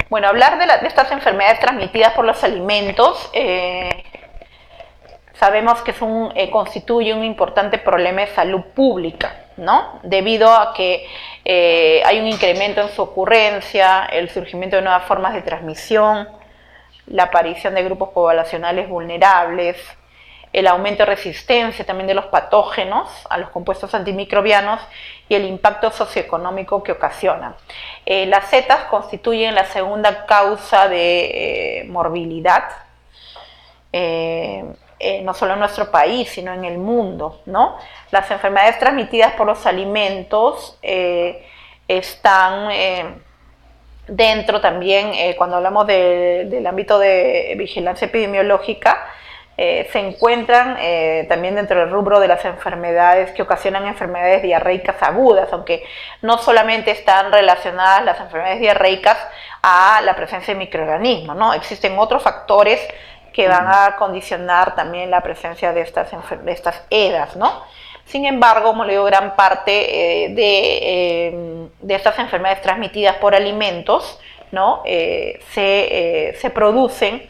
Bueno, hablar de estas enfermedades transmitidas por los alimentos, sabemos que constituye un importante problema de salud pública, ¿no? Debido a que hay un incremento en su ocurrencia, el surgimiento de nuevas formas de transmisión, la aparición de grupos poblacionales vulnerables, el aumento de resistencia también de los patógenos a los compuestos antimicrobianos y el impacto socioeconómico que ocasionan. Las setas constituyen la segunda causa de morbilidad, no solo en nuestro país, sino en el mundo, ¿no? Las enfermedades transmitidas por los alimentos están dentro también, cuando hablamos del ámbito de vigilancia epidemiológica, se encuentran también dentro del rubro de las enfermedades que ocasionan enfermedades diarreicas agudas, aunque no solamente están relacionadas las enfermedades diarreicas a la presencia de microorganismos, ¿no? Existen otros factores que van a condicionar también la presencia de estas EDAs, ¿no? Sin embargo, como le digo, gran parte de estas enfermedades transmitidas por alimentos, ¿no? se producen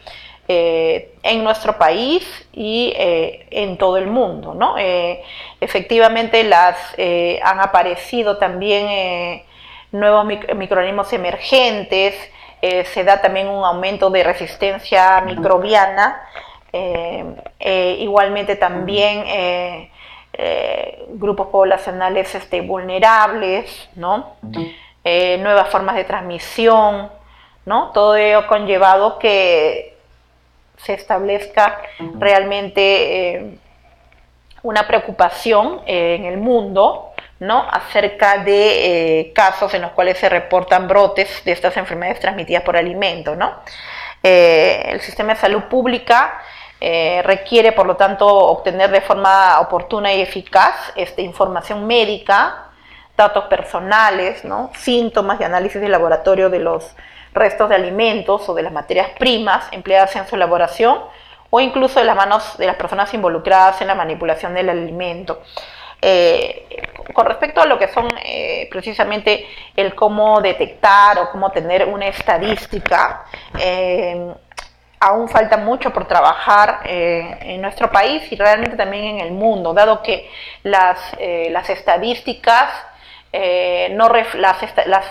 en nuestro país y en todo el mundo, ¿no? Efectivamente han aparecido también nuevos microorganismos emergentes, se da también un aumento de resistencia microbiana, igualmente también grupos poblacionales vulnerables, ¿no? Nuevas formas de transmisión, ¿no? Todo ello ha conllevado que se establezca realmente una preocupación en el mundo, ¿no? Acerca de casos en los cuales se reportan brotes de estas enfermedades transmitidas por alimentos, ¿no? El sistema de salud pública requiere, por lo tanto, obtener de forma oportuna y eficaz información médica, datos personales, ¿no? Síntomas y análisis de laboratorio de los restos de alimentos o de las materias primas empleadas en su elaboración, o incluso de las manos de las personas involucradas en la manipulación del alimento. Con respecto a lo que son precisamente el cómo detectar o cómo tener una estadística, aún falta mucho por trabajar en nuestro país y realmente también en el mundo, dado que las estadísticas las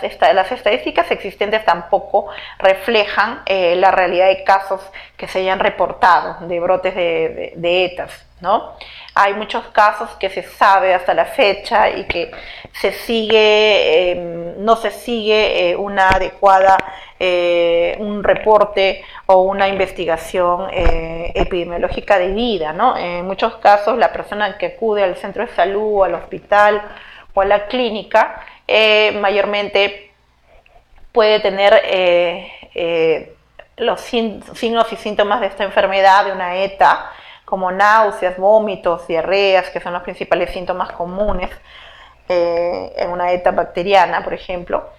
estadísticas existentes tampoco reflejan la realidad de casos que se hayan reportado de brotes de ETAs, ¿no? Hay muchos casos que se sabe hasta la fecha y que no se sigue una adecuada, un reporte o una investigación epidemiológica debida, ¿no? En muchos casos la persona que acude al centro de salud, al hospital o a la clínica, mayormente puede tener los signos y síntomas de esta enfermedad, de una ETA, como náuseas, vómitos, diarreas, que son los principales síntomas comunes en una ETA bacteriana, por ejemplo.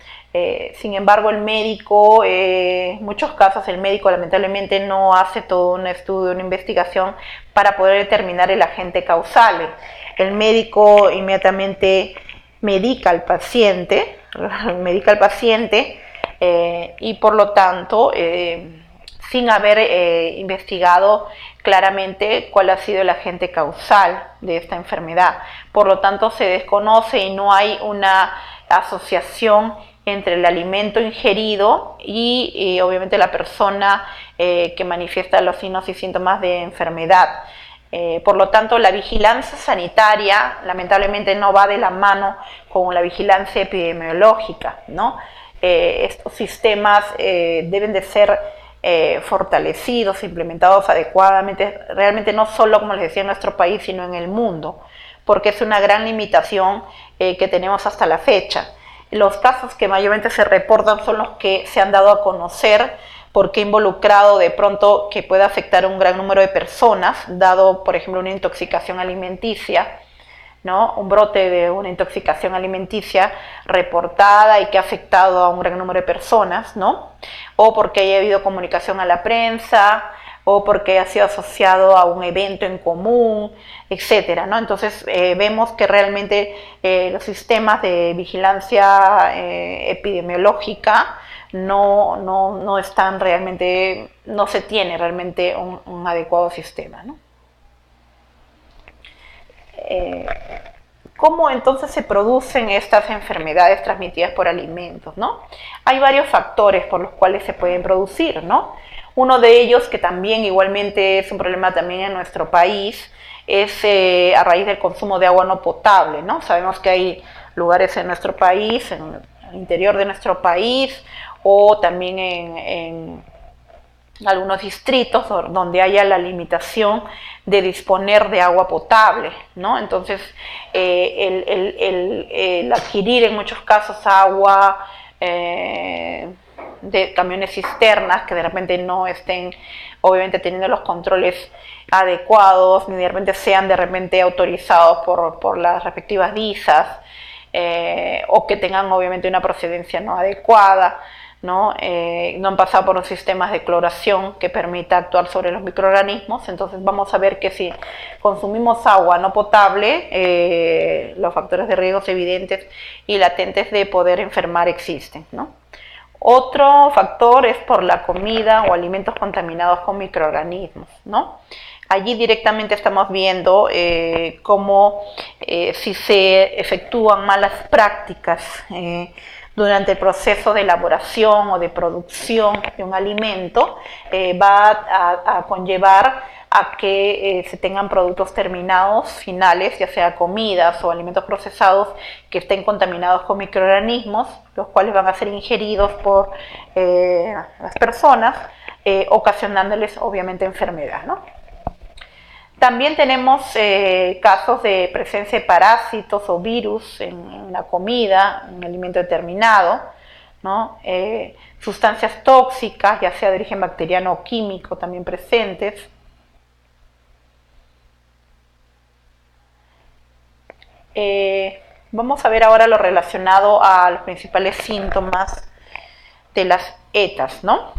Sin embargo, el médico, en muchos casos el médico lamentablemente no hace todo un estudio, una investigación para poder determinar el agente causal. El médico inmediatamente medica al paciente y por lo tanto, sin haber investigado claramente cuál ha sido el agente causal de esta enfermedad. Por lo tanto, se desconoce y no hay una asociación entre el alimento ingerido y obviamente la persona que manifiesta los signos y síntomas de enfermedad. Por lo tanto, la vigilancia sanitaria lamentablemente no va de la mano con la vigilancia epidemiológica, ¿no? Estos sistemas deben de ser fortalecidos, implementados adecuadamente, realmente no solo, como les decía, en nuestro país, sino en el mundo, porque es una gran limitación que tenemos hasta la fecha. Los casos que mayormente se reportan son los que se han dado a conocer porque ha involucrado de pronto que puede afectar a un gran número de personas, dado, por ejemplo, una intoxicación alimenticia, ¿no? Un brote de una intoxicación alimenticia reportada y que ha afectado a un gran número de personas, ¿no? O porque haya habido comunicación a la prensa, o porque ha sido asociado a un evento en común, etcétera, ¿no? Entonces vemos que realmente los sistemas de vigilancia epidemiológica no están realmente, no se tiene realmente un adecuado sistema, ¿no? ¿Cómo entonces se producen estas enfermedades transmitidas por alimentos, ¿no? Hay varios factores por los cuales se pueden producir, ¿no? Uno de ellos, que también igualmente es un problema también en nuestro país, es a raíz del consumo de agua no potable, ¿no? Sabemos que hay lugares en nuestro país, en el interior de nuestro país, o también en algunos distritos donde haya la limitación de disponer de agua potable, ¿no? Entonces, el adquirir en muchos casos agua de camiones cisternas que de repente no estén, obviamente, teniendo los controles adecuados, ni de repente sean de repente autorizados por las respectivas DISAs, o que tengan obviamente una procedencia no adecuada, ¿no? No han pasado por los sistemas de cloración que permita actuar sobre los microorganismos. Entonces vamos a ver que si consumimos agua no potable, los factores de riesgo evidentes y latentes de poder enfermar existen, ¿no? Otro factor es por la comida o alimentos contaminados con microorganismos, ¿no? Allí directamente estamos viendo cómo si se efectúan malas prácticas durante el proceso de elaboración o de producción de un alimento, va a conllevar a que se tengan productos terminados, finales, ya sea comidas o alimentos procesados, que estén contaminados con microorganismos, los cuales van a ser ingeridos por las personas, ocasionándoles obviamente enfermedad, ¿no? También tenemos casos de presencia de parásitos o virus en la comida, en un alimento determinado, ¿no? Sustancias tóxicas, ya sea de origen bacteriano o químico, también presentes. Vamos a ver ahora lo relacionado a los principales síntomas de las ETAs, ¿no?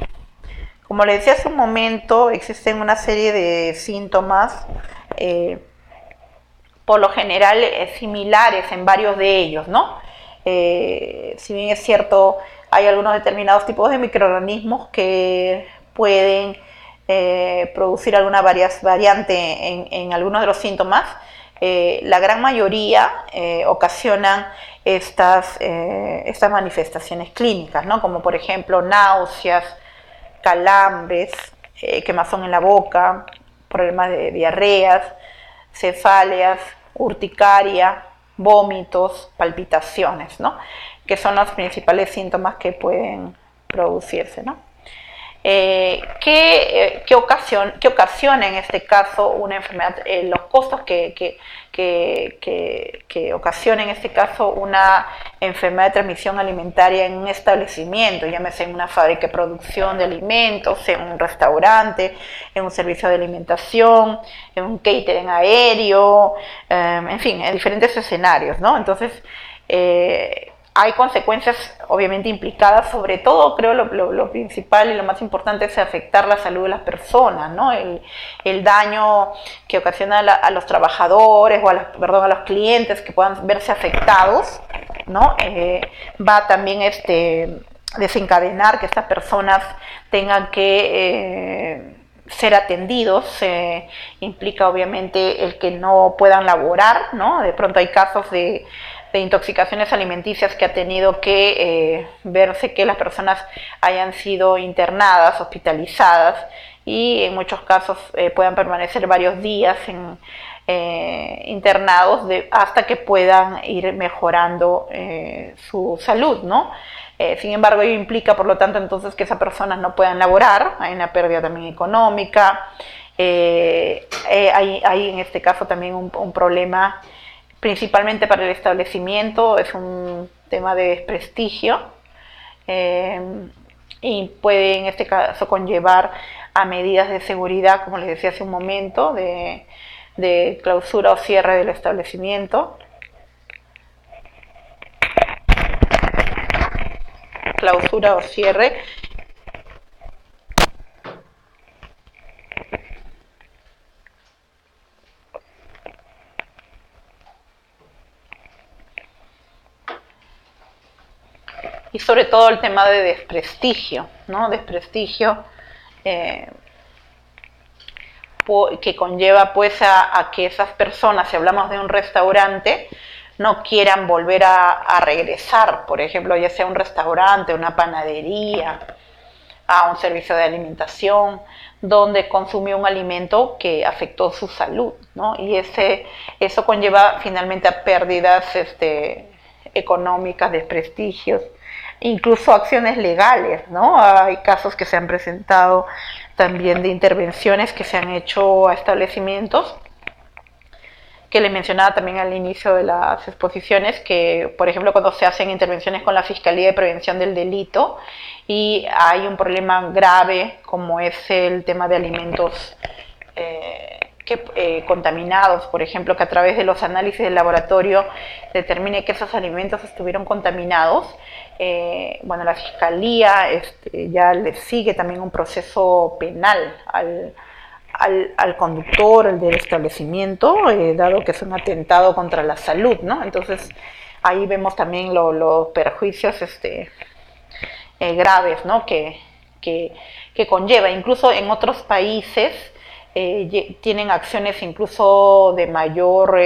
Como les decía hace un momento, existen una serie de síntomas, por lo general similares en varios de ellos, ¿no? Si bien es cierto, hay algunos determinados tipos de microorganismos que pueden producir alguna variante en algunos de los síntomas, la gran mayoría ocasionan estas manifestaciones clínicas, ¿no? Como por ejemplo náuseas, calambres, quemazón en la boca, problemas de diarreas, cefaleas, urticaria, vómitos, palpitaciones, ¿no? Que son los principales síntomas que pueden producirse, ¿no? ¿Qué ocasiona en este caso una enfermedad? Los costos que ocasiona en este caso una enfermedad de transmisión alimentaria en un establecimiento, llámese en una fábrica de producción de alimentos, en un restaurante, en un servicio de alimentación, en un catering aéreo, en fin, en diferentes escenarios, ¿no? Entonces, hay consecuencias obviamente implicadas, sobre todo creo lo principal y lo más importante es afectar la salud de las personas, ¿no? El daño que ocasiona a los trabajadores o a los clientes que puedan verse afectados, ¿no? Va también desencadenar que estas personas tengan que ser atendidos, implica obviamente el que no puedan laborar, ¿no? De pronto hay casos de intoxicaciones alimenticias que ha tenido que verse que las personas hayan sido internadas, hospitalizadas y en muchos casos puedan permanecer varios días internados hasta que puedan ir mejorando su salud, ¿no? Sin embargo, ello implica, por lo tanto, entonces que esas personas no puedan laborar, hay una pérdida también económica, hay en este caso también un problema principalmente para el establecimiento, es un tema de desprestigio y puede en este caso conllevar a medidas de seguridad, como les decía hace un momento, de clausura o cierre del establecimiento. Clausura o cierre. y sobre todo el tema de desprestigio, ¿no? Desprestigio que conlleva pues a que esas personas, si hablamos de un restaurante, no quieran volver a regresar, por ejemplo, ya sea un restaurante, una panadería, a un servicio de alimentación, donde consumió un alimento que afectó su salud, ¿no? Y eso conlleva finalmente a pérdidas económicas, desprestigios, incluso acciones legales, ¿no? Hay casos que se han presentado también de intervenciones que se han hecho a establecimientos, que les mencionaba también al inicio de las exposiciones, que por ejemplo cuando se hacen intervenciones con la Fiscalía de Prevención del Delito y hay un problema grave como es el tema de alimentos contaminados, por ejemplo, que a través de los análisis del laboratorio determine que esos alimentos estuvieron contaminados, bueno, la Fiscalía ya le sigue también un proceso penal al conductor, el del establecimiento, dado que es un atentado contra la salud, ¿no? Entonces, ahí vemos también los perjuicios graves, ¿no? que conlleva. Incluso en otros países tienen acciones incluso de mayor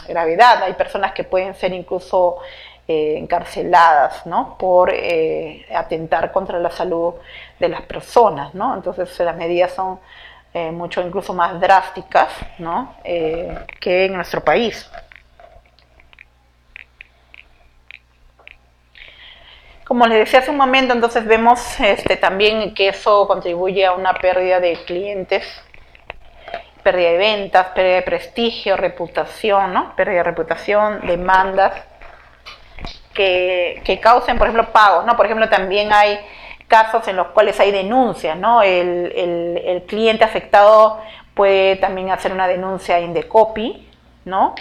gravedad. Hay personas que pueden ser incluso encarceladas, ¿no? Por atentar contra la salud de las personas, ¿no? Entonces, las medidas son mucho incluso más drásticas, ¿no? Que en nuestro país. Como les decía hace un momento, entonces vemos también que eso contribuye a una pérdida de clientes, pérdida de ventas, pérdida de prestigio, reputación, ¿no? Pérdida de reputación, demandas que causen, por ejemplo, pagos, ¿no? Por ejemplo, también hay casos en los cuales hay denuncias, ¿no? El cliente afectado puede también hacer una denuncia a Indecopi, ¿no?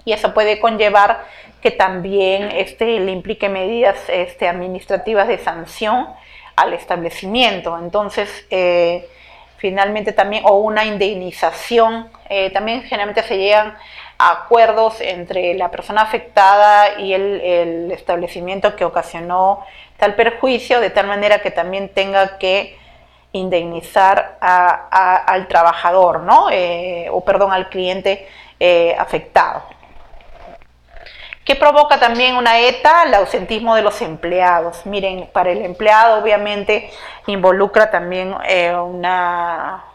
Y eso puede conllevar que también le implique medidas administrativas de sanción al establecimiento. Entonces, finalmente también, o una indemnización, también generalmente se llegan a acuerdos entre la persona afectada y el establecimiento que ocasionó tal perjuicio, de tal manera que también tenga que indemnizar al trabajador, ¿no? Al cliente afectado. ¿Qué provoca también una ETA? El ausentismo de los empleados. Miren, para el empleado obviamente involucra también un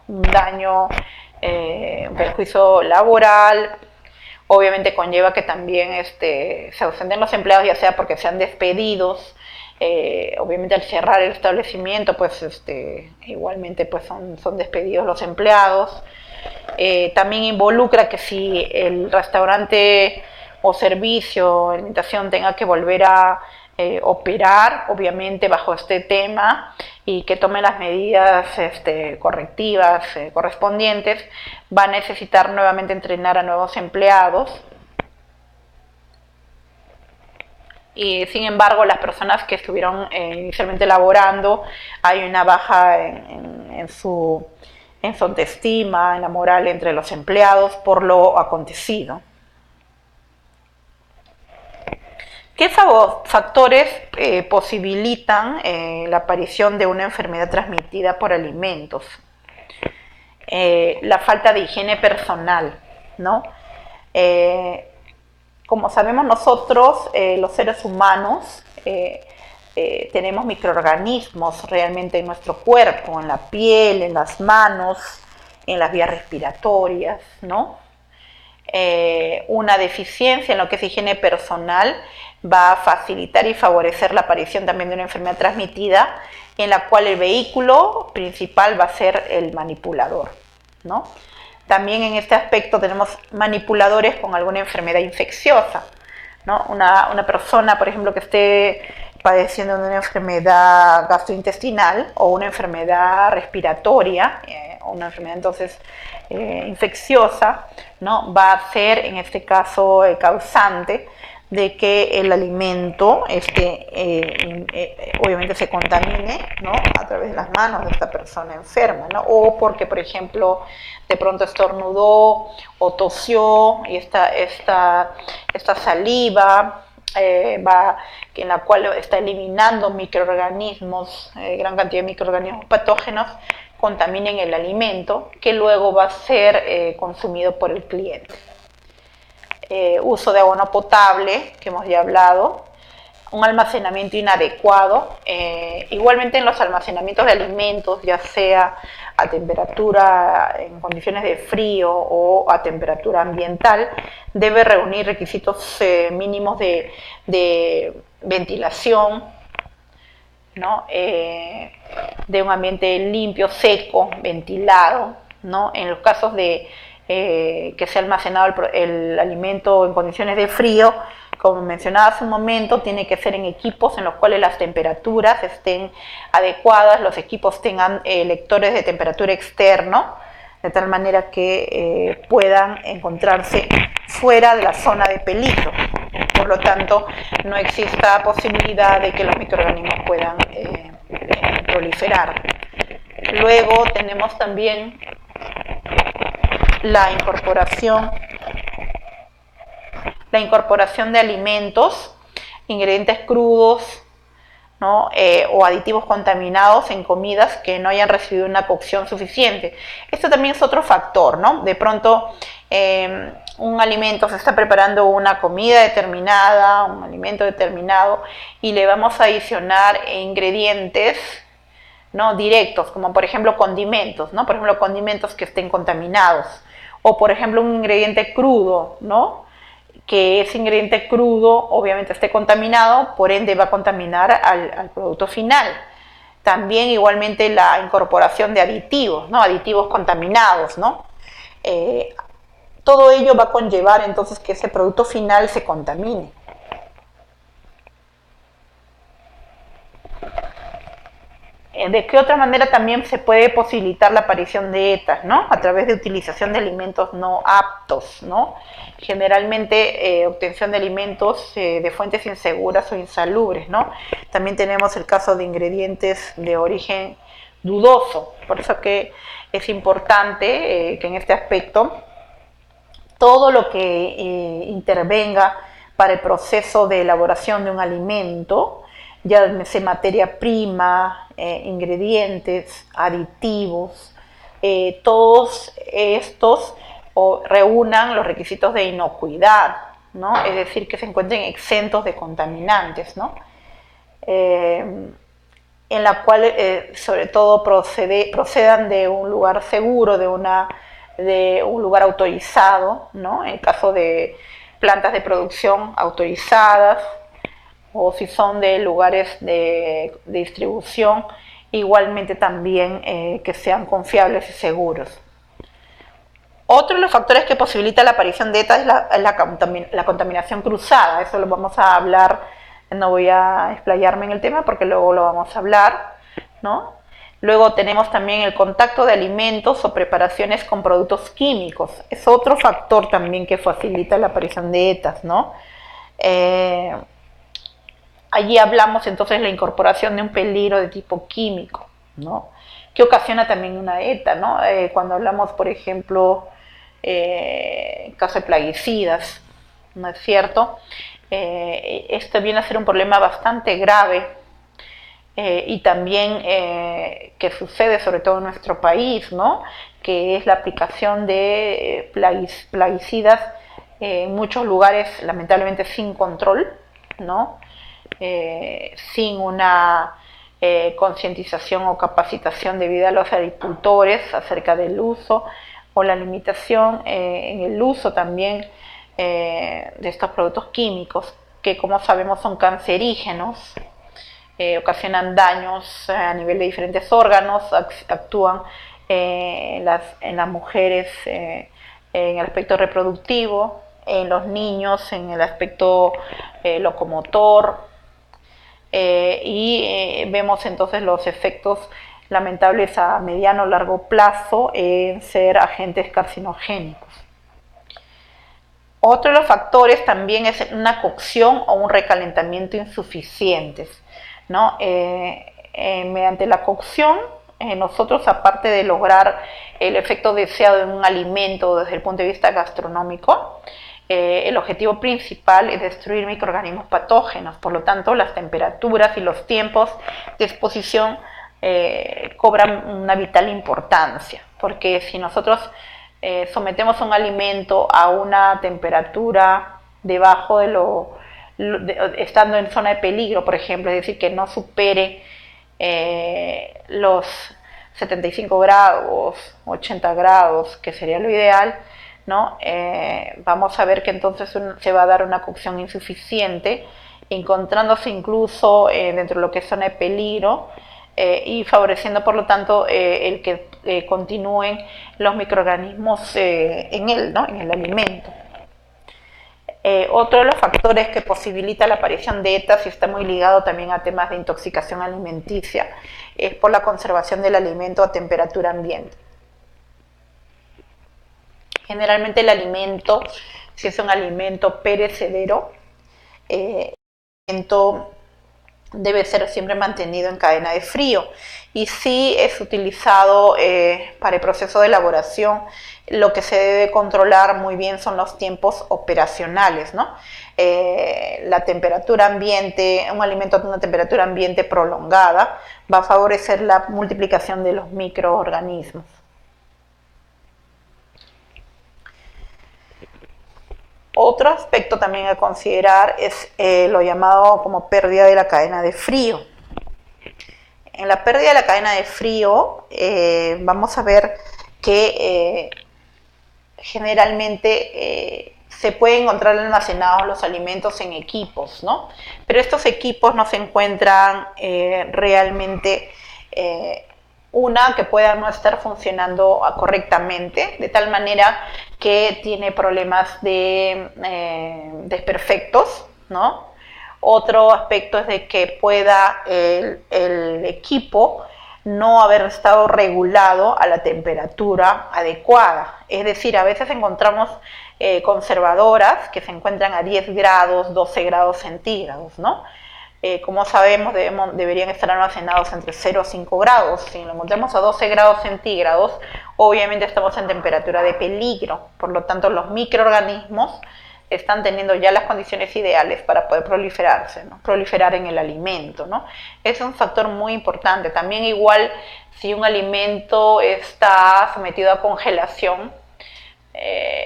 daño, un perjuicio laboral. Obviamente conlleva que también se ausenten los empleados, ya sea porque sean despedidos. Obviamente al cerrar el establecimiento, pues igualmente pues son despedidos los empleados. También involucra que si el restaurante o servicio, alimentación tenga que volver a operar, obviamente bajo este tema, y que tome las medidas correctivas correspondientes, va a necesitar nuevamente entrenar a nuevos empleados. Y sin embargo, las personas que estuvieron inicialmente laborando, hay una baja en su autoestima, en la moral entre los empleados por lo acontecido. ¿Qué factores posibilitan la aparición de una enfermedad transmitida por alimentos? La falta de higiene personal, ¿no? Como sabemos nosotros, los seres humanos, tenemos microorganismos realmente en nuestro cuerpo, en la piel, en las manos, en las vías respiratorias, ¿no? Una deficiencia en lo que es higiene personal va a facilitar y favorecer la aparición también de una enfermedad transmitida, en la cual el vehículo principal va a ser el manipulador, ¿no? También en este aspecto tenemos manipuladores con alguna enfermedad infecciosa, ¿no? Una persona, por ejemplo, que esté padeciendo de una enfermedad gastrointestinal o una enfermedad respiratoria, o una enfermedad entonces infecciosa, ¿no? Va a ser en este caso causante de que el alimento obviamente se contamine, ¿no? A través de las manos de esta persona enferma, ¿no? O porque, por ejemplo, de pronto estornudó o tosió y esta saliva en la cual está eliminando microorganismos, gran cantidad de microorganismos patógenos, contaminen el alimento que luego va a ser consumido por el cliente. Uso de agua no potable, que hemos ya hablado, un almacenamiento inadecuado, igualmente en los almacenamientos de alimentos, ya sea a temperatura, en condiciones de frío o a temperatura ambiental, debe reunir requisitos mínimos de ventilación, ¿no? De un ambiente limpio, seco, ventilado, ¿no? En los casos de que sea almacenado el alimento en condiciones de frío, como mencionaba hace un momento, tiene que ser en equipos en los cuales las temperaturas estén adecuadas, los equipos tengan lectores de temperatura externo, de tal manera que puedan encontrarse fuera de la zona de peligro. Por lo tanto, no exista posibilidad de que los microorganismos puedan proliferar. Luego tenemos también la incorporación de alimentos, ingredientes crudos, ¿no? O aditivos contaminados en comidas que no hayan recibido una cocción suficiente. Esto también es otro factor, ¿no? De pronto un alimento, se está preparando una comida determinada, un alimento determinado, y le vamos a adicionar ingredientes, ¿no? Directos, como por ejemplo condimentos, ¿no? Por ejemplo, condimentos que estén contaminados, o por ejemplo un ingrediente crudo, ¿no? Que ese ingrediente crudo obviamente esté contaminado, por ende va a contaminar al producto final. También igualmente la incorporación de aditivos, ¿no? Aditivos contaminados, ¿no? Todo ello va a conllevar entonces que ese producto final se contamine. ¿De qué otra manera también se puede posibilitar la aparición de ETAs, ¿no? A través de utilización de alimentos no aptos, ¿no? Generalmente obtención de alimentos de fuentes inseguras o insalubres, ¿no? También tenemos el caso de ingredientes de origen dudoso, por eso que es importante que en este aspecto todo lo que intervenga para el proceso de elaboración de un alimento, ya sea materia prima, ingredientes, aditivos, todos estos reúnan los requisitos de inocuidad, ¿no? Es decir, que se encuentren exentos de contaminantes, ¿no? En la cual sobre todo procedan de un lugar seguro, de un lugar autorizado, ¿no? En el caso de plantas de producción autorizadas, o si son de lugares de distribución, igualmente también que sean confiables y seguros. Otro de los factores que posibilita la aparición de ETAs es la contaminación cruzada. Eso lo vamos a hablar, no voy a explayarme en el tema porque luego lo vamos a hablar, ¿no? Luego tenemos también el contacto de alimentos o preparaciones con productos químicos. Es otro factor también que facilita la aparición de ETAs, ¿no? Allí hablamos entonces de la incorporación de un peligro de tipo químico, ¿no? Que ocasiona también una ETA, ¿no? Cuando hablamos, por ejemplo, en caso de plaguicidas, ¿no es cierto? Esto viene a ser un problema bastante grave y también que sucede sobre todo en nuestro país, ¿no? Que es la aplicación de plaguicidas en muchos lugares lamentablemente sin control, ¿no? Sin una concientización o capacitación debida a los agricultores acerca del uso o la limitación en el uso también de estos productos químicos que, como sabemos, son cancerígenos, ocasionan daños a nivel de diferentes órganos, actúan en las mujeres en el aspecto reproductivo, en los niños en el aspecto locomotor, y vemos entonces los efectos lamentables a mediano o largo plazo en ser agentes carcinogénicos. Otro de los factores también es una cocción o un recalentamiento insuficientes, ¿no? Mediante la cocción, nosotros, aparte de lograr el efecto deseado en un alimento desde el punto de vista gastronómico, el objetivo principal es destruir microorganismos patógenos. Por lo tanto, las temperaturas y los tiempos de exposición cobran una vital importancia, porque si nosotros sometemos un alimento a una temperatura debajo estando en zona de peligro, por ejemplo, es decir, que no supere los 75 grados, 80 grados, que sería lo ideal, ¿no? Vamos a ver que entonces se va a dar una cocción insuficiente, encontrándose incluso dentro de lo que es zona de peligro, y favoreciendo por lo tanto el que continúen los microorganismos en él, ¿no? En el alimento. Otro de los factores que posibilita la aparición de ETAs, y está muy ligado también a temas de intoxicación alimenticia, es por la conservación del alimento a temperatura ambiente. Generalmente el alimento, si es un alimento perecedero, el alimento debe ser siempre mantenido en cadena de frío, y si es utilizado para el proceso de elaboración, lo que se debe controlar muy bien son los tiempos operacionales, ¿no? La temperatura ambiente, un alimento a una temperatura ambiente prolongada va a favorecer la multiplicación de los microorganismos. Otro aspecto también a considerar es lo llamado como pérdida de la cadena de frío. En la pérdida de la cadena de frío vamos a ver que generalmente se pueden encontrar almacenados los alimentos en equipos, ¿no? Pero estos equipos no se encuentran realmente que pueda no estar funcionando correctamente, de tal manera que tiene problemas de desperfectos, ¿no? Otro aspecto es de que pueda el equipo no haber estado regulado a la temperatura adecuada. Es decir, a veces encontramos conservadoras que se encuentran a 10 grados, 12 grados centígrados, ¿no? Como sabemos, deberían estar almacenados entre 0 a 5 grados. Si lo encontramos a 12 grados centígrados, obviamente estamos en temperatura de peligro. Por lo tanto, los microorganismos están teniendo ya las condiciones ideales para poder proliferarse, ¿no? Proliferar en el alimento, ¿no? Es un factor muy importante. También igual, si un alimento está sometido a congelación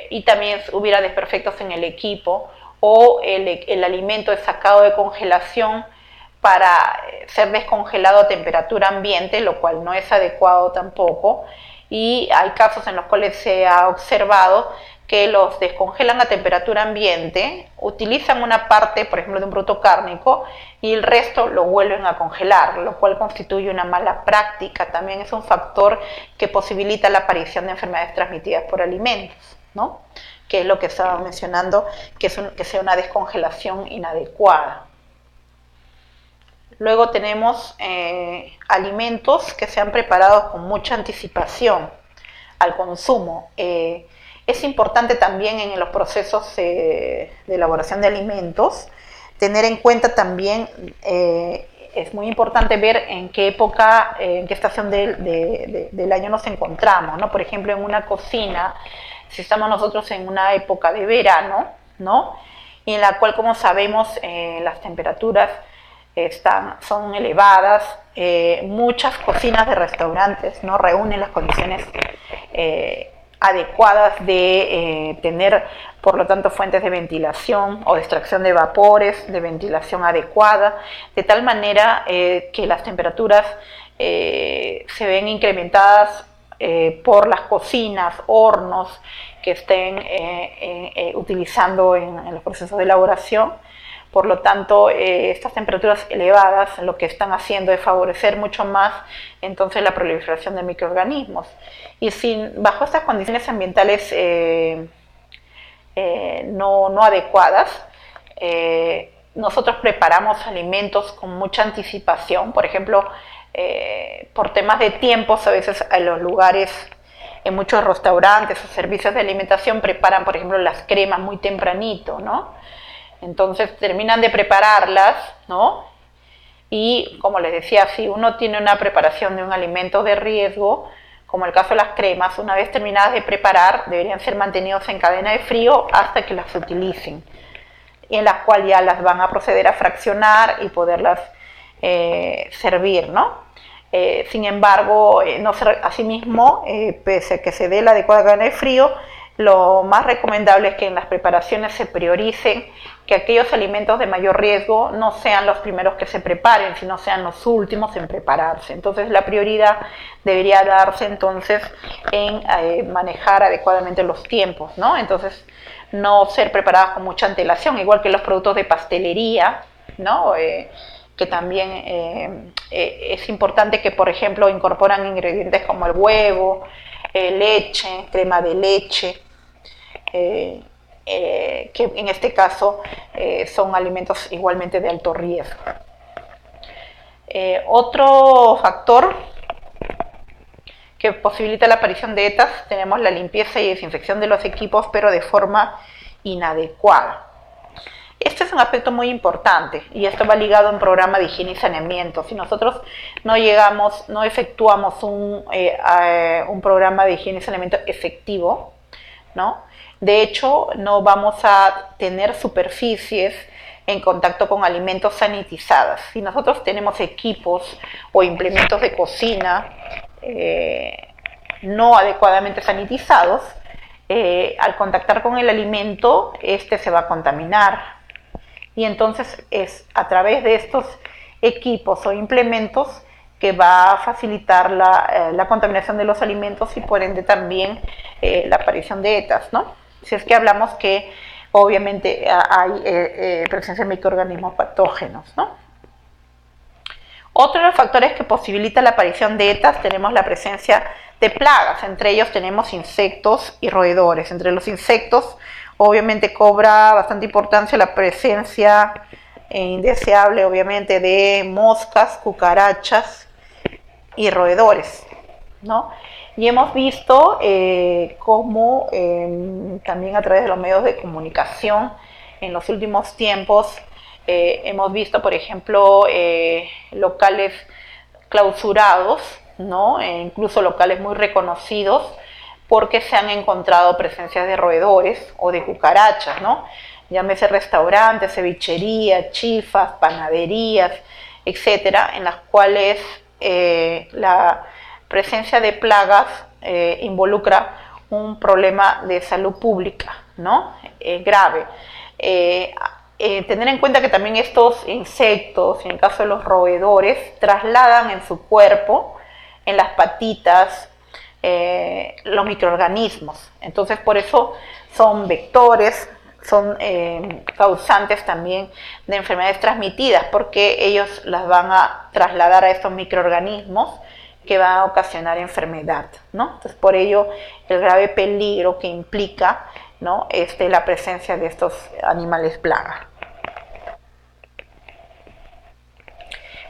y también hubiera desperfectos en el equipo, o el alimento es sacado de congelación para ser descongelado a temperatura ambiente, lo cual no es adecuado tampoco, y hay casos en los cuales se ha observado que los descongelan a temperatura ambiente, utilizan una parte, por ejemplo, de un producto cárnico, y el resto lo vuelven a congelar, lo cual constituye una mala práctica. También es un factor que posibilita la aparición de enfermedades transmitidas por alimentos, ¿no? Que es lo que estaba mencionando, que sea una descongelación inadecuada. Luego tenemos alimentos que se han preparado con mucha anticipación al consumo. Es importante también en los procesos de elaboración de alimentos tener en cuenta también, es muy importante ver en qué época, en qué estación del año nos encontramos, ¿no? Por ejemplo, en una cocina, si estamos nosotros en una época de verano, ¿no? Y en la cual, como sabemos, las temperaturas son elevadas, muchas cocinas de restaurantes no reúnen las condiciones adecuadas de tener, por lo tanto, fuentes de ventilación o de extracción de vapores, de ventilación adecuada, de tal manera que las temperaturas se ven incrementadas por las cocinas, hornos que estén utilizando en los procesos de elaboración. Por lo tanto, estas temperaturas elevadas lo que están haciendo es favorecer mucho más entonces la proliferación de microorganismos. Y bajo estas condiciones ambientales no adecuadas, nosotros preparamos alimentos con mucha anticipación. Por ejemplo, por temas de tiempos, a veces en los lugares, en muchos restaurantes o servicios de alimentación preparan, por ejemplo, las cremas muy tempranito, ¿no? Entonces terminan de prepararlas, ¿no? Y como les decía, si uno tiene una preparación de un alimento de riesgo, como el caso de las cremas, una vez terminadas de preparar, deberían ser mantenidos en cadena de frío hasta que las utilicen, y en las cuales ya las van a proceder a fraccionar y poderlas servir, ¿no? Sin embargo, asimismo, pese a que se dé la adecuada cadena de frío, lo más recomendable es que en las preparaciones se prioricen que aquellos alimentos de mayor riesgo no sean los primeros que se preparen, sino sean los últimos en prepararse. Entonces la prioridad debería darse entonces en manejar adecuadamente los tiempos, ¿no? Entonces no ser preparadas con mucha antelación, igual que los productos de pastelería, ¿no? Que también es importante que, por ejemplo, incorporan ingredientes como el huevo, leche, crema de leche, que en este caso son alimentos igualmente de alto riesgo. Otro factor que posibilita la aparición de ETAs, tenemos la limpieza y desinfección de los equipos, pero de forma inadecuada. Este es un aspecto muy importante y esto va ligado a un programa de higiene y saneamiento. Si nosotros no efectuamos un programa de higiene y saneamiento efectivo, ¿no? De hecho, no vamos a tener superficies en contacto con alimentos sanitizadas. Si nosotros tenemos equipos o implementos de cocina no adecuadamente sanitizados, al contactar con el alimento, este se va a contaminar. Y entonces es a través de estos equipos o implementos que va a facilitar la contaminación de los alimentos y por ende también la aparición de ETAs, ¿no? Si es que hablamos que obviamente hay presencia de microorganismos patógenos, ¿no? Otro de los factores que posibilita la aparición de ETAs, tenemos la presencia de plagas, entre ellos tenemos insectos y roedores. Entre los insectos, obviamente cobra bastante importancia la presencia indeseable, obviamente, de moscas, cucarachas y roedores, ¿no? Y hemos visto cómo también a través de los medios de comunicación en los últimos tiempos hemos visto, por ejemplo, locales clausurados, ¿no? Incluso locales muy reconocidos porque se han encontrado presencias de roedores o de cucarachas, ¿no? Llámese restaurantes, cevicherías, chifas, panaderías, etcétera, en las cuales la presencia de plagas involucra un problema de salud pública, ¿no? Grave. Tener en cuenta que también estos insectos, en el caso de los roedores, trasladan en su cuerpo, en las patitas, los microorganismos. Entonces, por eso son vectores, son causantes también de enfermedades transmitidas, porque ellos las van a trasladar a estos microorganismos que van a ocasionar enfermedad, ¿no? Entonces, por ello, el grave peligro que implica, ¿no? La presencia de estos animales plaga.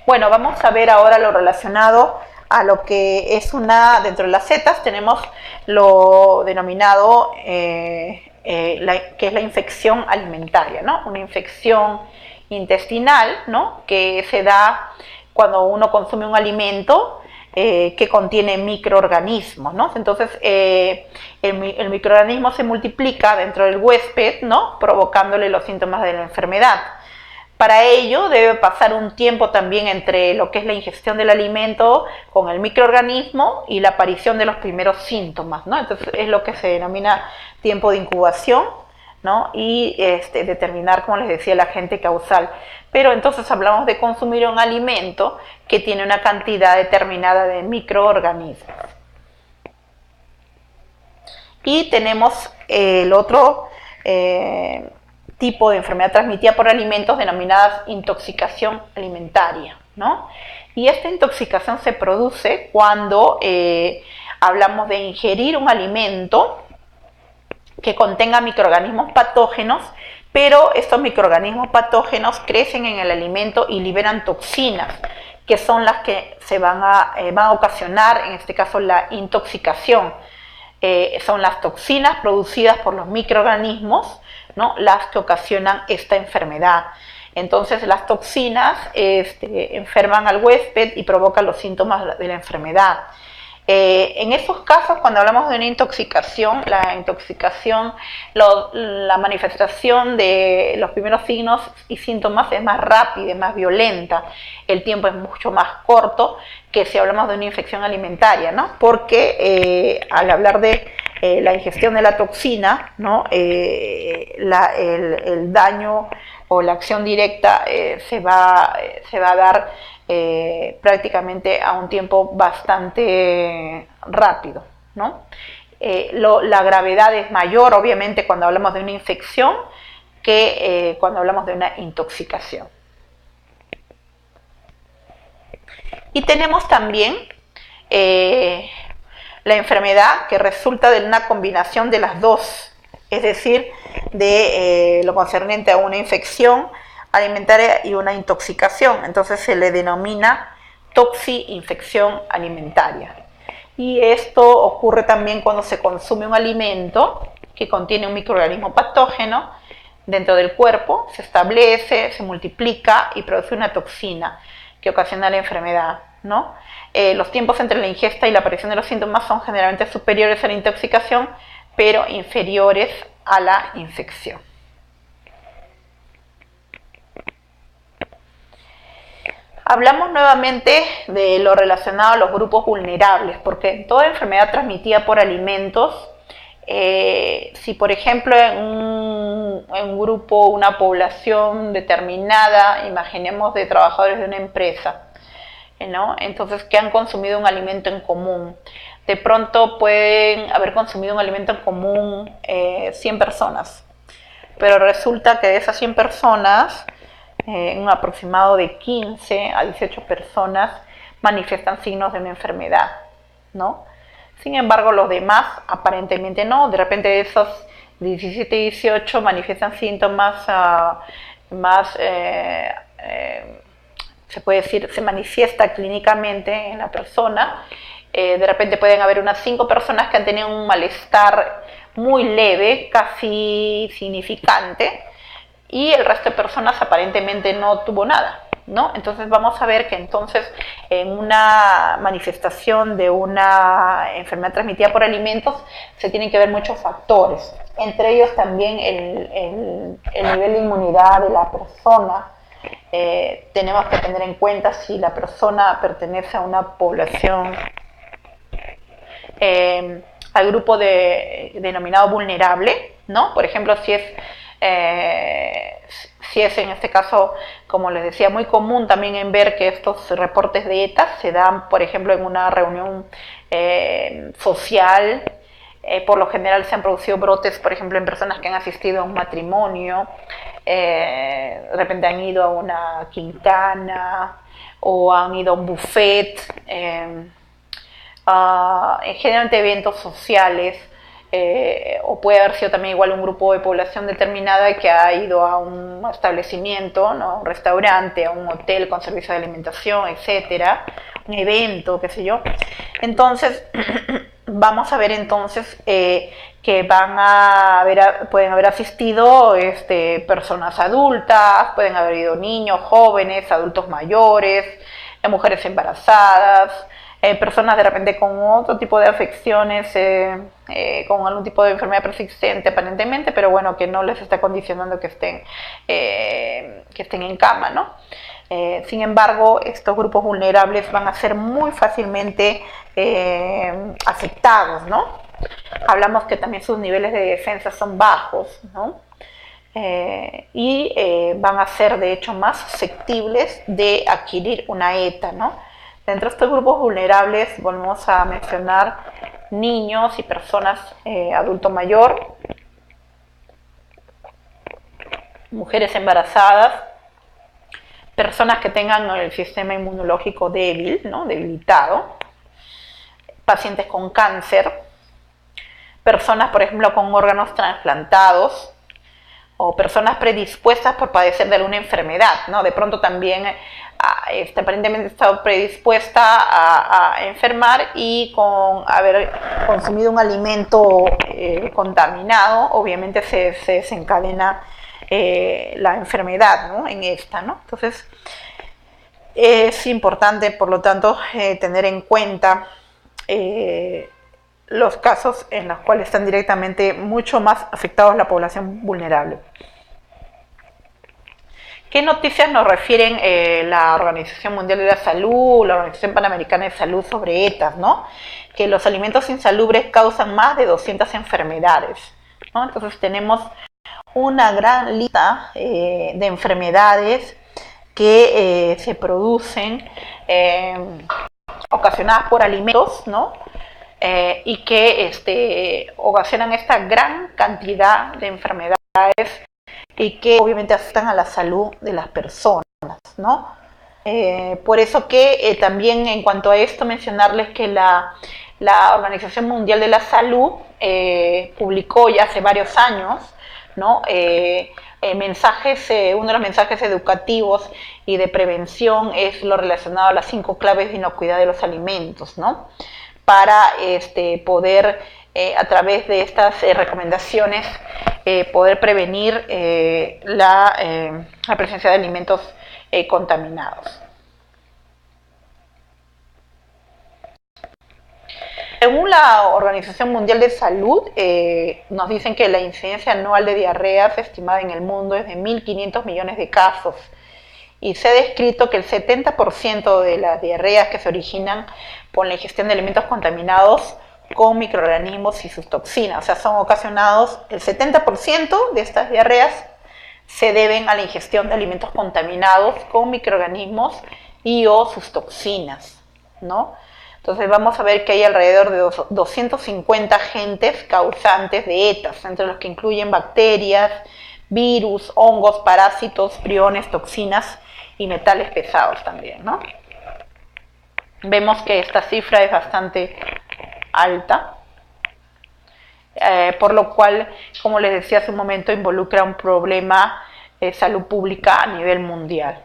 Bueno, vamos a ver ahora lo relacionado a lo que es dentro de las ETAs tenemos lo denominado que es la infección alimentaria, ¿no? Una infección intestinal, ¿no? Que se da cuando uno consume un alimento que contiene microorganismos, ¿no? Entonces el microorganismo se multiplica dentro del huésped, ¿no? Provocándole los síntomas de la enfermedad. Para ello debe pasar un tiempo también entre lo que es la ingestión del alimento con el microorganismo y la aparición de los primeros síntomas, ¿no? Entonces es lo que se denomina tiempo de incubación, ¿no? Y determinar, como les decía, el agente causal. Pero entonces hablamos de consumir un alimento que tiene una cantidad determinada de microorganismos. Y tenemos el otro tipo de enfermedad transmitida por alimentos denominadas intoxicación alimentaria, ¿no? Y esta intoxicación se produce cuando hablamos de ingerir un alimento que contenga microorganismos patógenos, pero estos microorganismos patógenos crecen en el alimento y liberan toxinas, que son las que van a ocasionar, en este caso, la intoxicación. Son las toxinas producidas por los microorganismos, ¿no? Las que ocasionan esta enfermedad. Entonces las toxinas enferman al huésped y provocan los síntomas de la enfermedad. En esos casos, cuando hablamos de una intoxicación, la intoxicación, la manifestación de los primeros signos y síntomas es más rápida, es más violenta, el tiempo es mucho más corto que si hablamos de una infección alimentaria, ¿no? Porque al hablar de la ingestión de la toxina, ¿no? El daño o la acción directa se va a dar prácticamente a un tiempo bastante rápido, ¿no? La gravedad es mayor, obviamente, cuando hablamos de una infección que cuando hablamos de una intoxicación. Y tenemos también la enfermedad que resulta de una combinación de las dos, es decir, de lo concerniente a una infección alimentaria y una intoxicación. Entonces se le denomina toxi-infección alimentaria. Y esto ocurre también cuando se consume un alimento que contiene un microorganismo patógeno dentro del cuerpo, se establece, se multiplica y produce una toxina que ocasiona la enfermedad, ¿no? Los tiempos entre la ingesta y la aparición de los síntomas son generalmente superiores a la intoxicación, pero inferiores a la infección. Hablamos nuevamente de lo relacionado a los grupos vulnerables, porque toda enfermedad transmitida por alimentos, si por ejemplo en un grupo, una población determinada, imaginemos de trabajadores de una empresa, ¿no? Entonces que han consumido un alimento en común, de pronto pueden haber consumido un alimento en común 100 personas, pero resulta que de esas 100 personas, un aproximado de 15 a 18 personas manifiestan signos de una enfermedad, ¿no? Sin embargo, los demás aparentemente no. De repente de esos 17 y 18 manifiestan síntomas más, se puede decir, se manifiesta clínicamente en la persona. De repente pueden haber unas 5 personas que han tenido un malestar muy leve, casi insignificante, y el resto de personas aparentemente no tuvo nada, ¿no? Entonces vamos a ver que entonces en una manifestación de una enfermedad transmitida por alimentos se tienen que ver muchos factores, entre ellos también el nivel de inmunidad de la persona. Tenemos que tener en cuenta si la persona pertenece a una población, al grupo denominado vulnerable, ¿no? Por ejemplo, si es en este caso, como les decía, muy común también en ver que estos reportes de ETA se dan, por ejemplo, en una reunión social. Por lo general se han producido brotes, por ejemplo, en personas que han asistido a un matrimonio, de repente han ido a una quincana o han ido a un buffet, generalmente eventos sociales. O puede haber sido también igual un grupo de población determinada que ha ido a un establecimiento, ¿no? Un restaurante, a un hotel con servicio de alimentación, etcétera, un evento, qué sé yo. Entonces, vamos a ver entonces que pueden haber asistido personas adultas, pueden haber ido niños, jóvenes, adultos mayores, mujeres embarazadas, personas de repente con otro tipo de afecciones, con algún tipo de enfermedad persistente aparentemente, pero bueno, que no les está condicionando que estén en cama, ¿no? Sin embargo, estos grupos vulnerables van a ser muy fácilmente afectados, ¿no? Hablamos que también sus niveles de defensa son bajos, ¿no? Y van a ser de hecho más susceptibles de adquirir una ETA, ¿no? Dentro de estos grupos vulnerables volvemos a mencionar niños y personas adulto mayor, mujeres embarazadas, personas que tengan el sistema inmunológico débil, ¿no? Debilitado, pacientes con cáncer, personas, por ejemplo, con órganos trasplantados, o personas predispuestas por padecer de alguna enfermedad, ¿no? De pronto también aparentemente está predispuesta a enfermar y con haber consumido un alimento contaminado, obviamente se desencadena la enfermedad, ¿no? En esta, ¿no? Entonces, es importante, por lo tanto, tener en cuenta los casos en los cuales están directamente mucho más afectados la población vulnerable. ¿Qué noticias nos refieren la Organización Mundial de la Salud, la Organización Panamericana de Salud sobre ETAs, ¿no? Que los alimentos insalubres causan más de 200 enfermedades, ¿no? Entonces tenemos una gran lista de enfermedades que se producen ocasionadas por alimentos, ¿no? Y que ocasionan esta gran cantidad de enfermedades y que obviamente afectan a la salud de las personas, ¿no? Por eso que también en cuanto a esto mencionarles que la Organización Mundial de la Salud publicó ya hace varios años, ¿no? Uno de los mensajes educativos y de prevención es lo relacionado a las 5 claves de inocuidad de los alimentos, ¿no? Para poder, a través de estas recomendaciones, poder prevenir la presencia de alimentos contaminados. Según la Organización Mundial de Salud, nos dicen que la incidencia anual de diarreas estimada en el mundo es de 1.500 millones de casos y se ha descrito que el 70% de las diarreas que se originan por la ingestión de alimentos contaminados con microorganismos y sus toxinas, o sea, son ocasionados, el 70% de estas diarreas se deben a la ingestión de alimentos contaminados con microorganismos y o sus toxinas, ¿no? Entonces vamos a ver que hay alrededor de 250 agentes causantes de ETAs, entre los que incluyen bacterias, virus, hongos, parásitos, priones, toxinas y metales pesados también, ¿no? Vemos que esta cifra es bastante alta, por lo cual, como les decía hace un momento, involucra un problema de salud pública a nivel mundial.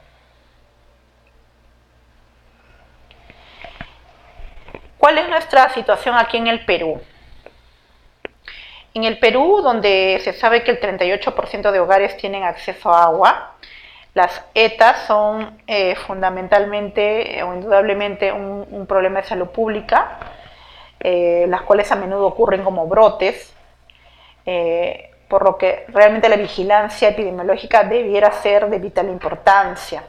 ¿Cuál es nuestra situación aquí en el Perú? En el Perú, donde se sabe que el 38% de hogares tienen acceso a agua, las ETAs son fundamentalmente o indudablemente un problema de salud pública, las cuales a menudo ocurren como brotes, por lo que realmente la vigilancia epidemiológica debiera ser de vital importancia.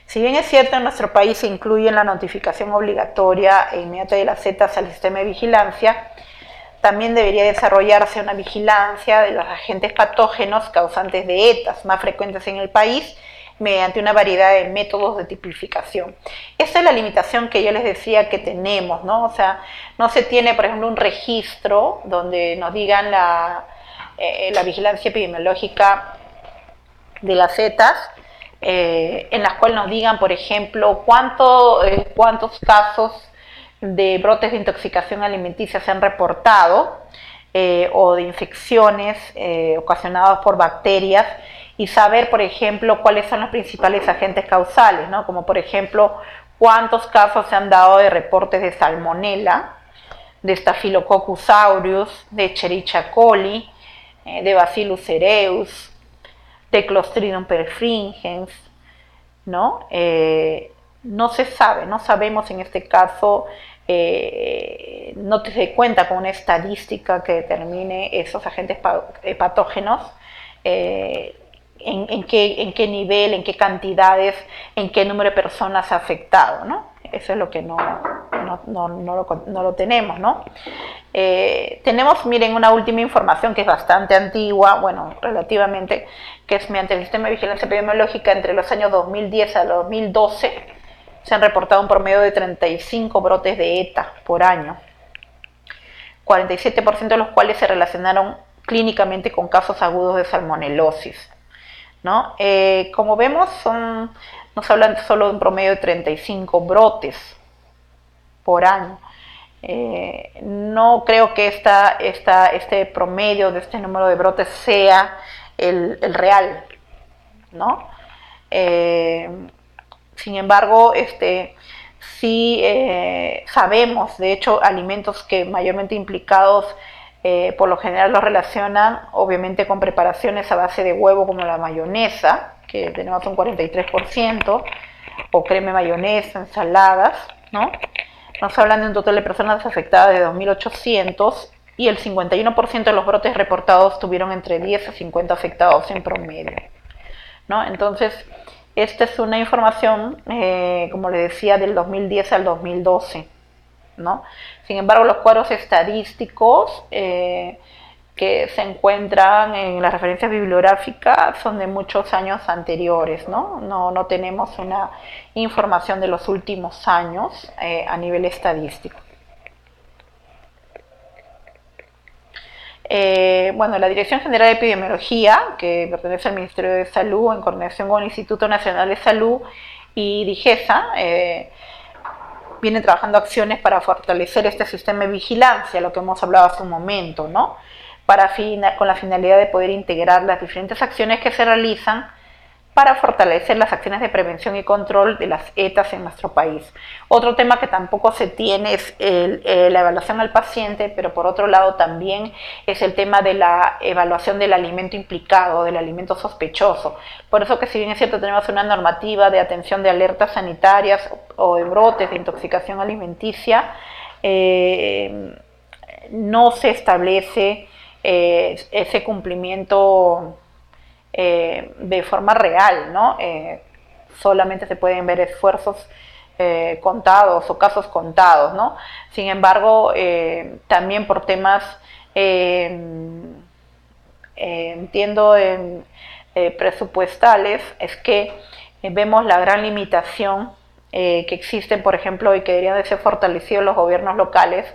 Si bien es cierto, en nuestro país se incluye la notificación obligatoria e inmediata de las ETAs al sistema de vigilancia, también debería desarrollarse una vigilancia de los agentes patógenos causantes de ETAs más frecuentes en el país mediante una variedad de métodos de tipificación. Esa es la limitación que yo les decía que tenemos, ¿no? O sea, no se tiene, por ejemplo, un registro donde nos digan la vigilancia epidemiológica de las ETAs, en las cuales nos digan, por ejemplo, cuántos casos de brotes de intoxicación alimenticia se han reportado o de infecciones ocasionadas por bacterias, y saber, por ejemplo, cuáles son los principales agentes causales, ¿no? Como por ejemplo, cuántos casos se han dado de reportes de salmonela, de Staphylococcus aureus, de Escherichia coli, de Bacillus cereus, de Clostridium perfringens, ¿no? No se sabe, no sabemos en este caso, no se cuenta con una estadística que determine esos agentes patógenos, en qué nivel, en qué cantidades, en qué número de personas ha afectado, ¿no? Eso es lo que no lo tenemos, ¿no? Tenemos, miren, una última información que es bastante antigua, bueno, relativamente, que es mediante el sistema de vigilancia epidemiológica entre los años 2010 a 2012, se han reportado un promedio de 35 brotes de ETA por año, 47% de los cuales se relacionaron clínicamente con casos agudos de salmonelosis, ¿no? Como vemos, nos hablan solo de un promedio de 35 brotes por año. No creo que este promedio de este número de brotes sea el real, ¿no? Sin embargo, sí sabemos, de hecho, alimentos que mayormente implicados por lo general los relacionan obviamente con preparaciones a base de huevo, como la mayonesa, que tenemos un 43%, o crema mayonesa, ensaladas, ¿no? Nos hablan de un total de personas afectadas de 2.800 y el 51% de los brotes reportados tuvieron entre 10 a 50 afectados en promedio, ¿no? Entonces, esta es una información, como le decía, del 2010 al 2012, ¿no? Sin embargo, los cuadros estadísticos que se encuentran en las referencias bibliográficas son de muchos años anteriores, ¿no? No tenemos una información de los últimos años a nivel estadístico. Bueno, la Dirección General de Epidemiología, que pertenece al Ministerio de Salud, en coordinación con el Instituto Nacional de Salud y DIGESA, viene trabajando acciones para fortalecer este sistema de vigilancia, lo que hemos hablado hace un momento, ¿no? Con la finalidad de poder integrar las diferentes acciones que se realizan para fortalecer las acciones de prevención y control de las ETAs en nuestro país. Otro tema que tampoco se tiene es la evaluación al paciente, pero por otro lado también es el tema de la evaluación del alimento implicado, del alimento sospechoso. Por eso que si bien es cierto tenemos una normativa de atención de alertas sanitarias o de brotes de intoxicación alimenticia, no se establece ese cumplimiento de forma real, ¿no? Solamente se pueden ver esfuerzos contados o casos contados, ¿no? Sin embargo, también por temas, entiendo, presupuestales, es que vemos la gran limitación que existen, por ejemplo, y que deberían de ser fortalecidos los gobiernos locales,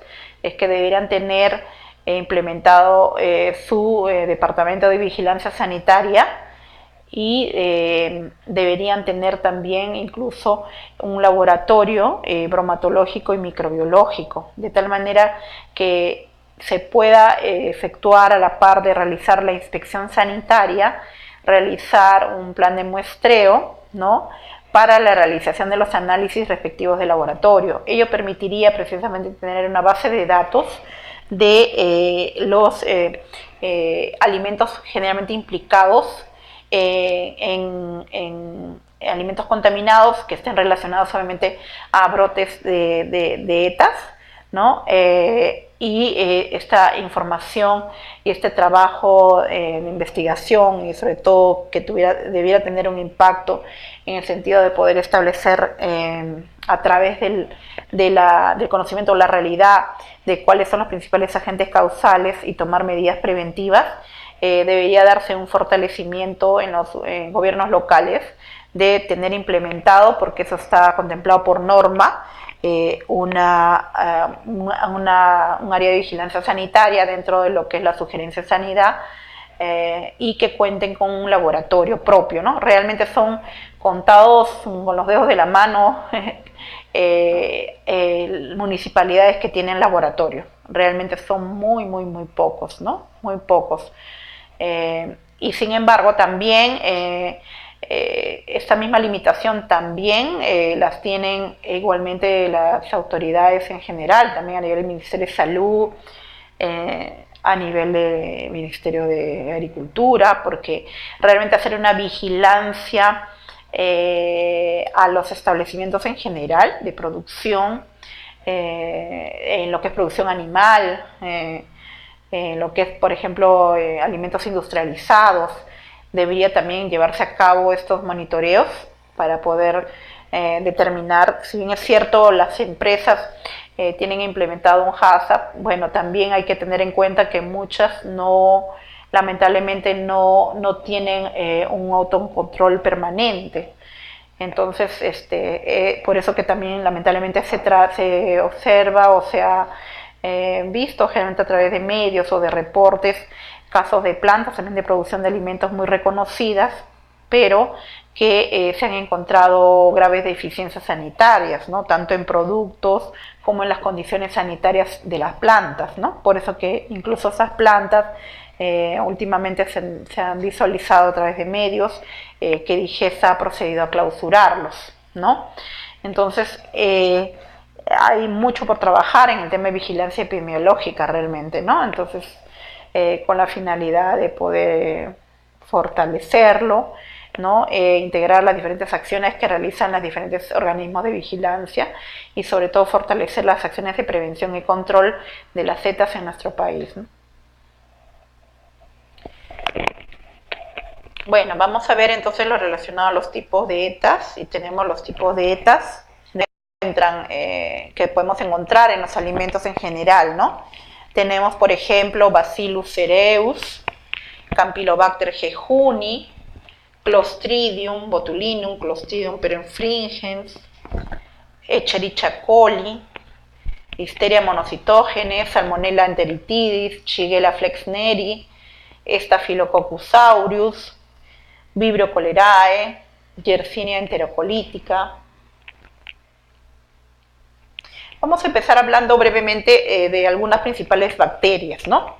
es que deberían tener implementado su departamento de vigilancia sanitaria y deberían tener también incluso un laboratorio bromatológico y microbiológico, de tal manera que se pueda efectuar a la par de realizar la inspección sanitaria, realizar un plan de muestreo, ¿no?, para la realización de los análisis respectivos del laboratorio. Ello permitiría precisamente tener una base de datos de los alimentos generalmente implicados en alimentos contaminados que estén relacionados obviamente a brotes de ETAs, ¿no? Esta información y este trabajo de investigación y sobre todo que debiera tener un impacto en el sentido de poder establecer a través del conocimiento o la realidad de cuáles son los principales agentes causales y tomar medidas preventivas, debería darse un fortalecimiento en los gobiernos locales de tener implementado, porque eso está contemplado por norma, un área de vigilancia sanitaria dentro de lo que es la sugerencia de sanidad, y que cuenten con un laboratorio propio, ¿no? Realmente son contados con los dedos de la mano municipalidades que tienen laboratorio. Realmente son muy pocos, ¿no? Muy pocos. Y sin embargo también esta misma limitación también las tienen igualmente las autoridades en general, también a nivel del Ministerio de Salud, a nivel del Ministerio de Agricultura, porque realmente hacer una vigilancia a los establecimientos en general de producción, en lo que es producción animal, en lo que es, por ejemplo, alimentos industrializados, debería también llevarse a cabo estos monitoreos para poder determinar, si bien es cierto, las empresas tienen implementado un HACCP, bueno, también hay que tener en cuenta que muchas lamentablemente no tienen un autocontrol permanente. Entonces, por eso que también lamentablemente se observa o se ha visto generalmente a través de medios o de reportes casos de plantas también de producción de alimentos muy reconocidas, pero que se han encontrado graves deficiencias sanitarias, ¿no?, tanto en productos como en las condiciones sanitarias de las plantas, ¿no? Por eso que incluso esas plantas últimamente se han visualizado a través de medios que DIGESA ha procedido a clausurarlos, ¿no? Entonces, hay mucho por trabajar en el tema de vigilancia epidemiológica realmente, ¿no? Entonces, con la finalidad de poder fortalecerlo, ¿no? Integrar las diferentes acciones que realizan los diferentes organismos de vigilancia y sobre todo fortalecer las acciones de prevención y control de las setas en nuestro país, ¿no? Bueno, vamos a ver entonces lo relacionado a los tipos de ETAs, y tenemos los tipos de ETAs que podemos encontrar en los alimentos en general, ¿no? Tenemos, por ejemplo, Bacillus cereus, Campylobacter jejuni, Clostridium botulinum, Clostridium perfringens, Escherichia coli, Listeria monocytogenes, Salmonella enteritidis, Shigella flexneri, Staphylococcus aureus, Vibrio cholerae, Yersinia enterocolítica. Vamos a empezar hablando brevemente de algunas principales bacterias, ¿no?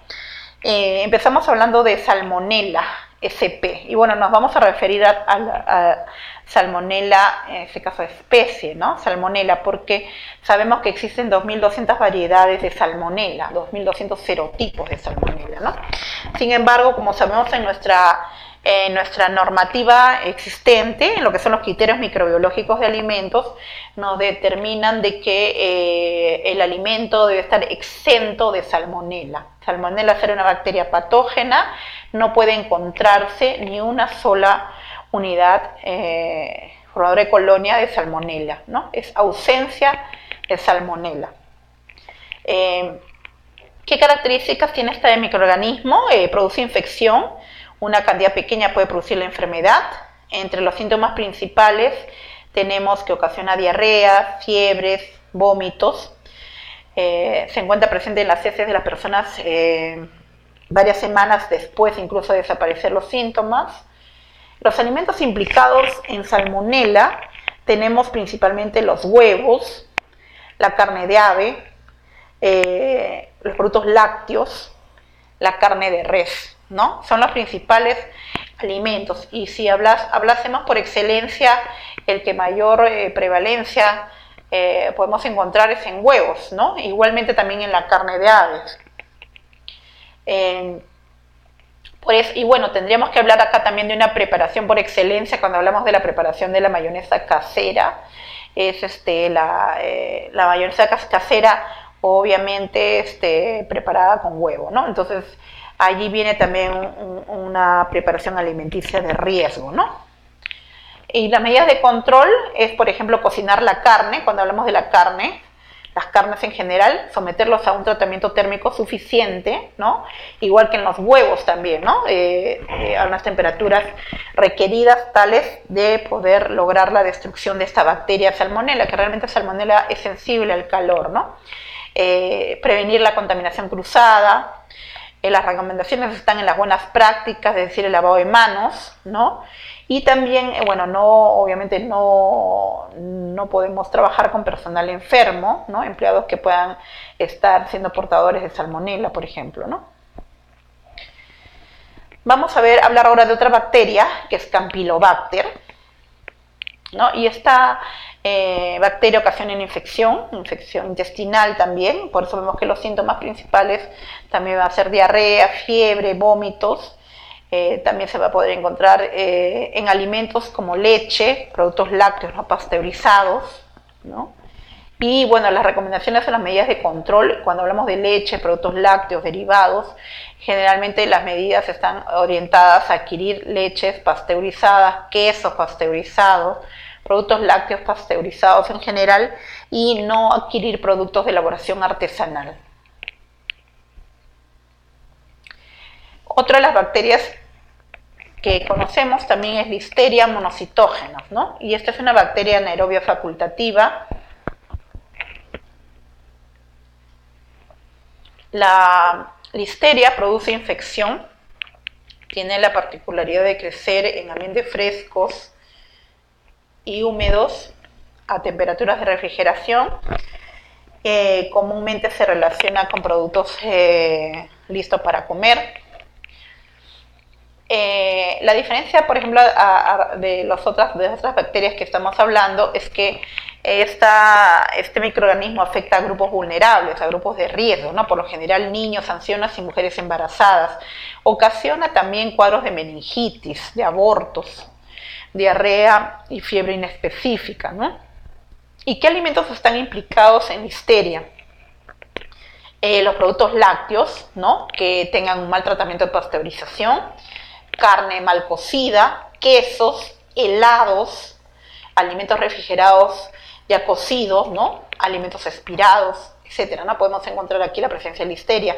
Empezamos hablando de Salmonella sp. Y bueno, nos vamos a referir a Salmonella, en este caso especie, ¿no? Salmonella, porque sabemos que existen 2.200 variedades de Salmonella, 2.200 serotipos de Salmonella, ¿no? Sin embargo, como sabemos en nuestra normativa existente, en lo que son los criterios microbiológicos de alimentos, nos determinan de que el alimento debe estar exento de salmonela. Salmonella, ser una bacteria patógena, no puede encontrarse ni una sola unidad formadora de colonia de salmonella, ¿no? Es ausencia de salmonella. ¿Qué características tiene este microorganismo? Produce infección. Una cantidad pequeña puede producir la enfermedad. Entre los síntomas principales tenemos que ocasiona diarrea, fiebres, vómitos. Se encuentra presente en las heces de las personas varias semanas después incluso de desaparecer los síntomas. Los alimentos implicados en salmonella tenemos principalmente los huevos, la carne de ave, los productos lácteos, la carne de res, ¿no? Son los principales alimentos. Y si hablásemos por excelencia, el que mayor prevalencia podemos encontrar es en huevos, ¿no? Igualmente también en la carne de aves. Y bueno, tendríamos que hablar acá también de una preparación por excelencia cuando hablamos de la preparación de la mayonesa casera. Es la mayonesa casera, obviamente preparada con huevo, ¿no? Entonces allí viene también una preparación alimenticia de riesgo, ¿no? Y las medidas de control es, por ejemplo, cocinar la carne. Cuando hablamos de la carne, las carnes en general, someterlos a un tratamiento térmico suficiente, ¿no? Igual que en los huevos también, ¿no? A unas temperaturas requeridas tales de poder lograr la destrucción de esta bacteria Salmonella, que realmente Salmonella es sensible al calor, ¿no? Prevenir la contaminación cruzada. Las recomendaciones están en las buenas prácticas, es decir, el lavado de manos, ¿no? Y también, bueno, obviamente no podemos trabajar con personal enfermo, ¿no? Empleados que puedan estar siendo portadores de salmonella, por ejemplo, ¿no? Vamos a hablar ahora de otra bacteria, que es Campylobacter, ¿no? Y esta bacteria ocasiona una infección intestinal también. Por eso vemos que los síntomas principales también van a ser diarrea, fiebre, vómitos. También se va a poder encontrar en alimentos como leche, productos lácteos no pasteurizados, ¿no? Y bueno, las recomendaciones son las medidas de control. Cuando hablamos de leche, productos lácteos, derivados, generalmente las medidas están orientadas a adquirir leches pasteurizadas, quesos pasteurizados, productos lácteos pasteurizados en general, y no adquirir productos de elaboración artesanal. Otra de las bacterias que conocemos también es Listeria monocytogenes, ¿no? Y esta es una bacteria anaerobia facultativa. La Listeria produce infección, tiene la particularidad de crecer en ambientes frescos y húmedos a temperaturas de refrigeración. Comúnmente se relaciona con productos listos para comer. La diferencia, por ejemplo, de las otras bacterias que estamos hablando es que este microorganismo afecta a grupos vulnerables, a grupos de riesgo, ¿no? Por lo general niños, ancianos y mujeres embarazadas. Ocasiona también cuadros de meningitis, de abortos. diarrea y fiebre inespecífica, ¿no? ¿Y qué alimentos están implicados en listeria? Los productos lácteos, ¿no? Que tengan un mal tratamiento de pasteurización, carne mal cocida, quesos, helados, alimentos refrigerados ya cocidos, ¿no? Alimentos expirados, etcétera, ¿no? Podemos encontrar aquí la presencia de listeria.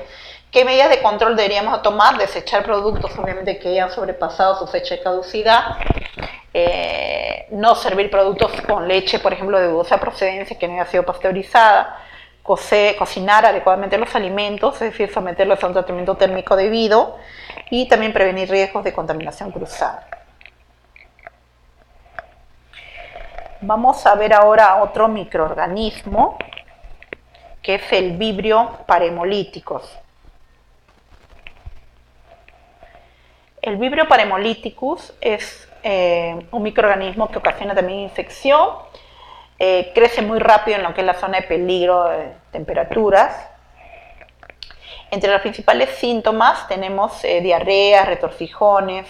¿Qué medidas de control deberíamos tomar? Desechar productos, obviamente, que hayan sobrepasado su fecha de caducidad. No servir productos con leche, por ejemplo, de dudosa procedencia que no haya sido pasteurizada. Cocinar adecuadamente los alimentos, es decir, someterlos a un tratamiento térmico debido, y también prevenir riesgos de contaminación cruzada. Vamos a ver ahora otro microorganismo, que es el Vibrio parhemolyticus. El Vibrio parhemolyticus es un microorganismo que ocasiona también infección, crece muy rápido en lo que es la zona de peligro de temperaturas. Entre los principales síntomas tenemos diarrea, retorcijones,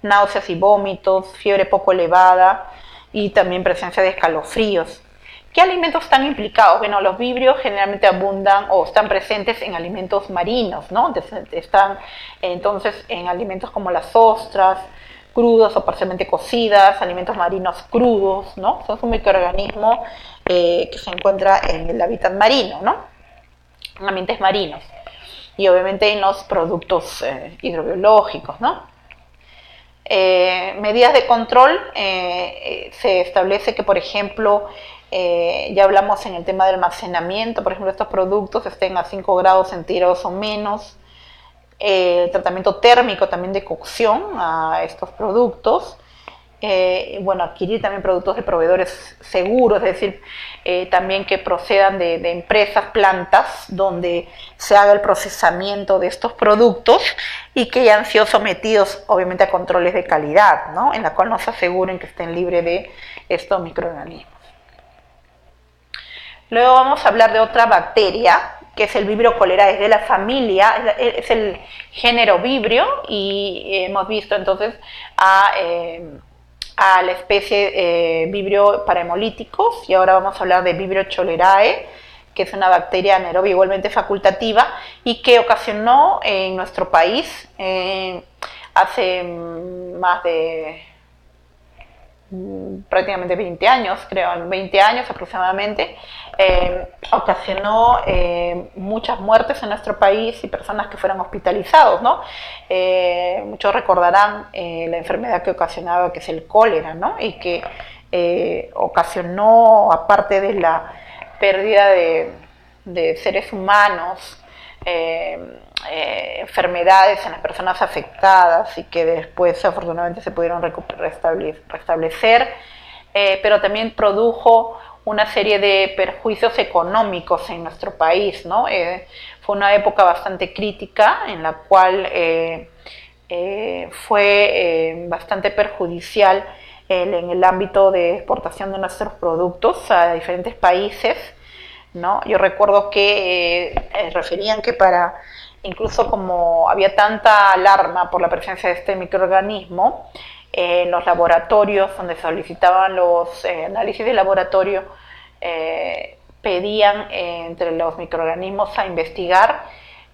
náuseas y vómitos, fiebre poco elevada y también presencia de escalofríos. ¿Qué alimentos están implicados? Bueno, los vibrios generalmente abundan o están presentes en alimentos marinos, ¿no? Están entonces en alimentos como las ostras, crudas o parcialmente cocidas, alimentos marinos crudos, ¿no? Es un microorganismo que se encuentra en el hábitat marino, ¿no? En ambientes marinos. Y obviamente en los productos hidrobiológicos, ¿no? Medidas de control, se establece que, por ejemplo, ya hablamos en el tema del almacenamiento, por ejemplo, estos productos estén a 5 grados centígrados o menos. Tratamiento térmico también de cocción a estos productos. Bueno, adquirir también productos de proveedores seguros, es decir, también que procedan de empresas, plantas, donde se haga el procesamiento de estos productos y que ya han sido sometidos, obviamente, a controles de calidad, ¿no? En la cual nos aseguren que estén libres de estos microorganismos. Luego vamos a hablar de otra bacteria, que es el Vibrio cholerae, de la familia, es el género Vibrio, y hemos visto entonces a la especie Vibrio parhemolyticus, y ahora vamos a hablar de Vibrio cholerae, que es una bacteria anaerobia igualmente facultativa y que ocasionó en nuestro país hace más de prácticamente 20 años, creo, 20 años aproximadamente, ocasionó muchas muertes en nuestro país y personas que fueron hospitalizados, ¿no? Muchos recordarán la enfermedad que ocasionaba, que es el cólera, ¿no? Y que ocasionó, aparte de la pérdida de seres humanos, enfermedades en las personas afectadas y que después afortunadamente se pudieron restablecer, pero también produjo una serie de perjuicios económicos en nuestro país, ¿no? Fue una época bastante crítica en la cual fue bastante perjudicial en el ámbito de exportación de nuestros productos a diferentes países, ¿no? Yo recuerdo que referían que incluso como había tanta alarma por la presencia de este microorganismo, en los laboratorios donde solicitaban los análisis de laboratorio, pedían entre los microorganismos a investigar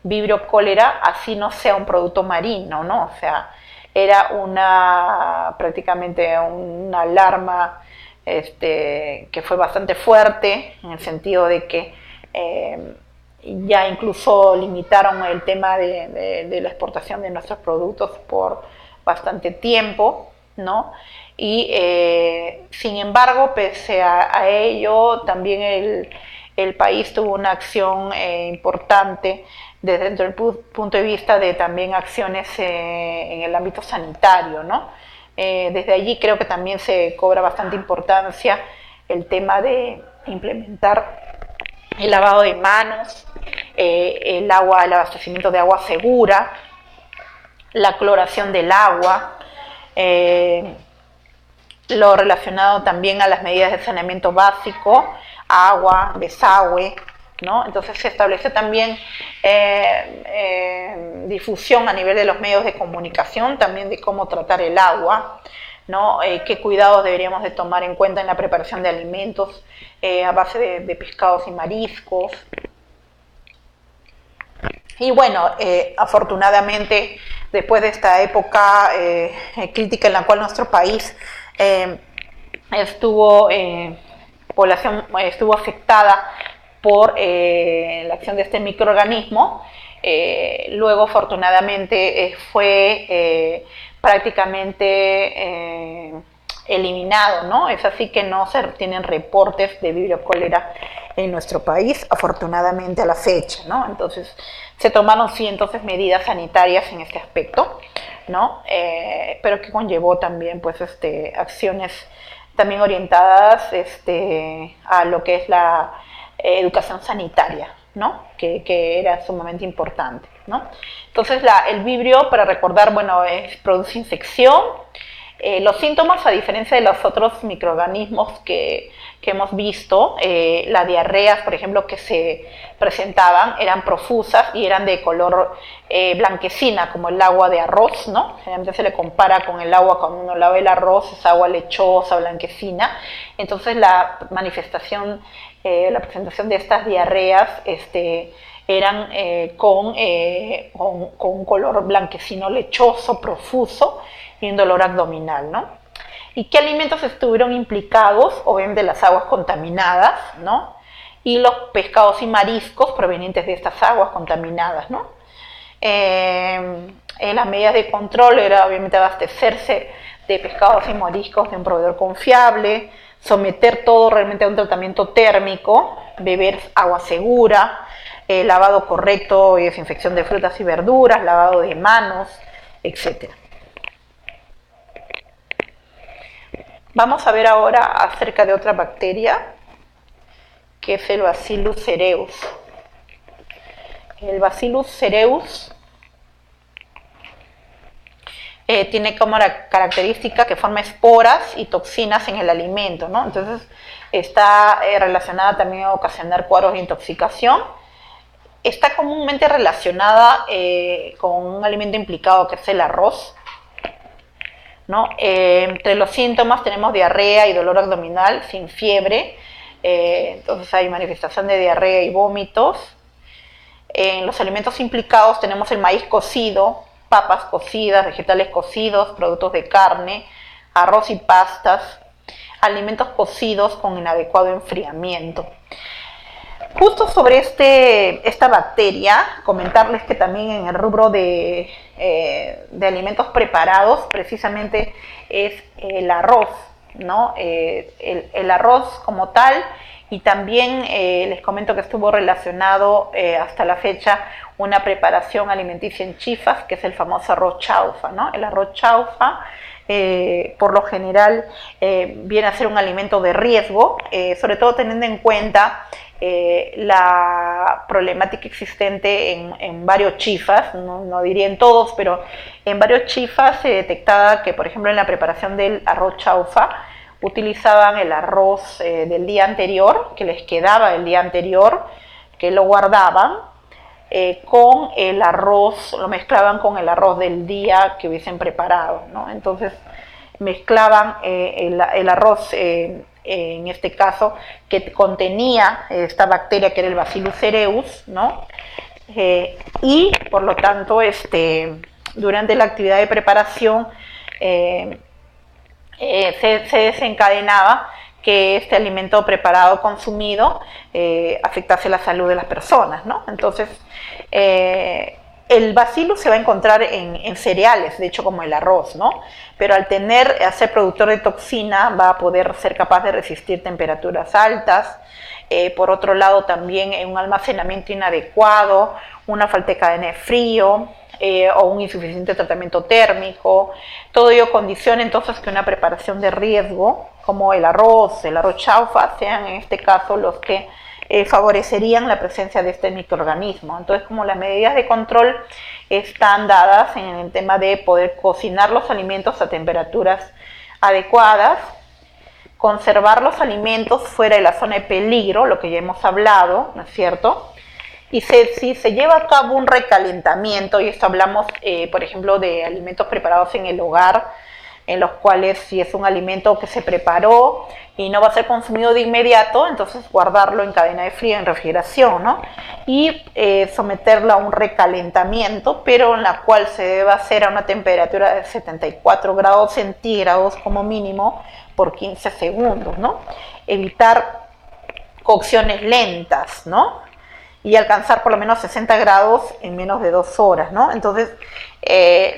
Vibrio cholera, así no sea un producto marino, ¿no? O sea, era prácticamente una alarma que fue bastante fuerte, en el sentido de que ya incluso limitaron el tema de la exportación de nuestros productos por bastante tiempo, ¿no? Y sin embargo, pese a ello, también el país tuvo una acción importante desde dentro del punto de vista de también acciones en el ámbito sanitario, ¿no? Desde allí creo que también se cobra bastante importancia el tema de implementar el lavado de manos, el abastecimiento de agua segura, la cloración del agua, lo relacionado también a las medidas de saneamiento básico, agua, desagüe, ¿no? Entonces se establece también difusión a nivel de los medios de comunicación, también de cómo tratar el agua, ¿no? Qué cuidados deberíamos de tomar en cuenta en la preparación de alimentos a base de pescados y mariscos. Y bueno, afortunadamente, después de esta época crítica en la cual nuestro país población estuvo afectada por la acción de este microorganismo, luego afortunadamente fue prácticamente eliminado, ¿no? Es así que no se tienen reportes de vibrio cólera en nuestro país, afortunadamente a la fecha, ¿no? Entonces se tomaron sí entonces medidas sanitarias en este aspecto, ¿no? Pero que conllevó también pues acciones también orientadas a lo que es la educación sanitaria, ¿no? Que era sumamente importante, ¿no? Entonces el vibrio, para recordar, bueno, produce infección. Los síntomas, a diferencia de los otros microorganismos que hemos visto, las diarreas, por ejemplo, que se presentaban, eran profusas y eran de color blanquecina, como el agua de arroz, ¿no? Generalmente se le compara con el agua cuando uno lava el arroz, es agua lechosa, blanquecina. Entonces la manifestación, la presentación de estas diarreas eran con un color blanquecino lechoso, profuso, y un dolor abdominal, ¿no? ¿Y qué alimentos estuvieron implicados? Obviamente las aguas contaminadas, ¿no? Y los pescados y mariscos provenientes de estas aguas contaminadas, ¿no? Las medidas de control era obviamente abastecerse de pescados y mariscos de un proveedor confiable, someter todo realmente a un tratamiento térmico, beber agua segura, lavado correcto y desinfección de frutas y verduras, lavado de manos, etc. Vamos a ver ahora acerca de otra bacteria, que es el Bacillus cereus. El Bacillus cereus tiene como característica que forma esporas y toxinas en el alimento, ¿no? Entonces está relacionada también a ocasionar cuadros de intoxicación. Está comúnmente relacionada con un alimento implicado que es el arroz, ¿no? Entre los síntomas tenemos diarrea y dolor abdominal sin fiebre, entonces hay manifestación de diarrea y vómitos. En los alimentos implicados tenemos el maíz cocido, papas cocidas, vegetales cocidos, productos de carne, arroz y pastas, alimentos cocidos con inadecuado enfriamiento. Justo sobre esta bacteria, comentarles que también en el rubro de alimentos preparados, precisamente es el arroz, ¿no? El arroz como tal, y también les comento que estuvo relacionado hasta la fecha una preparación alimenticia en Chifas, que es el famoso arroz chaufa, ¿no? El arroz chaufa, por lo general, viene a ser un alimento de riesgo, sobre todo teniendo en cuenta la problemática existente en varios chifas, no diría en todos, pero en varios chifas se detectaba que, por ejemplo, en la preparación del arroz chaufa utilizaban el arroz del día anterior, que les quedaba del día anterior, que lo guardaban, con el arroz, lo mezclaban con el arroz del día que hubiesen preparado, ¿no? Entonces mezclaban el arroz, en este caso, que contenía esta bacteria que era el Bacillus cereus, ¿no? Y por lo tanto, durante la actividad de preparación se desencadenaba que este alimento preparado, consumido, afectase la salud de las personas, ¿no? Entonces, el bacillus se va a encontrar en cereales, de hecho como el arroz, ¿no? Pero al ser productor de toxina, va a poder ser capaz de resistir temperaturas altas. Por otro lado, también un almacenamiento inadecuado, una falta de cadena de frío, o un insuficiente tratamiento térmico. Todo ello condiciona entonces que una preparación de riesgo, como el arroz chaufa, sean en este caso los que favorecerían la presencia de este microorganismo. Entonces, como las medidas de control están dadas en el tema de poder cocinar los alimentos a temperaturas adecuadas, conservar los alimentos fuera de la zona de peligro, lo que ya hemos hablado, ¿no es cierto? Y si se lleva a cabo un recalentamiento, y esto hablamos, por ejemplo, de alimentos preparados en el hogar, en los cuales si es un alimento que se preparó y no va a ser consumido de inmediato, entonces guardarlo en cadena de frío, en refrigeración, ¿no? Y someterlo a un recalentamiento, pero en la cual se debe hacer a una temperatura de 74 grados centígrados como mínimo por 15 segundos, ¿no? Evitar cocciones lentas, ¿no? Y alcanzar por lo menos 60 grados en menos de 2 horas, ¿no? Entonces,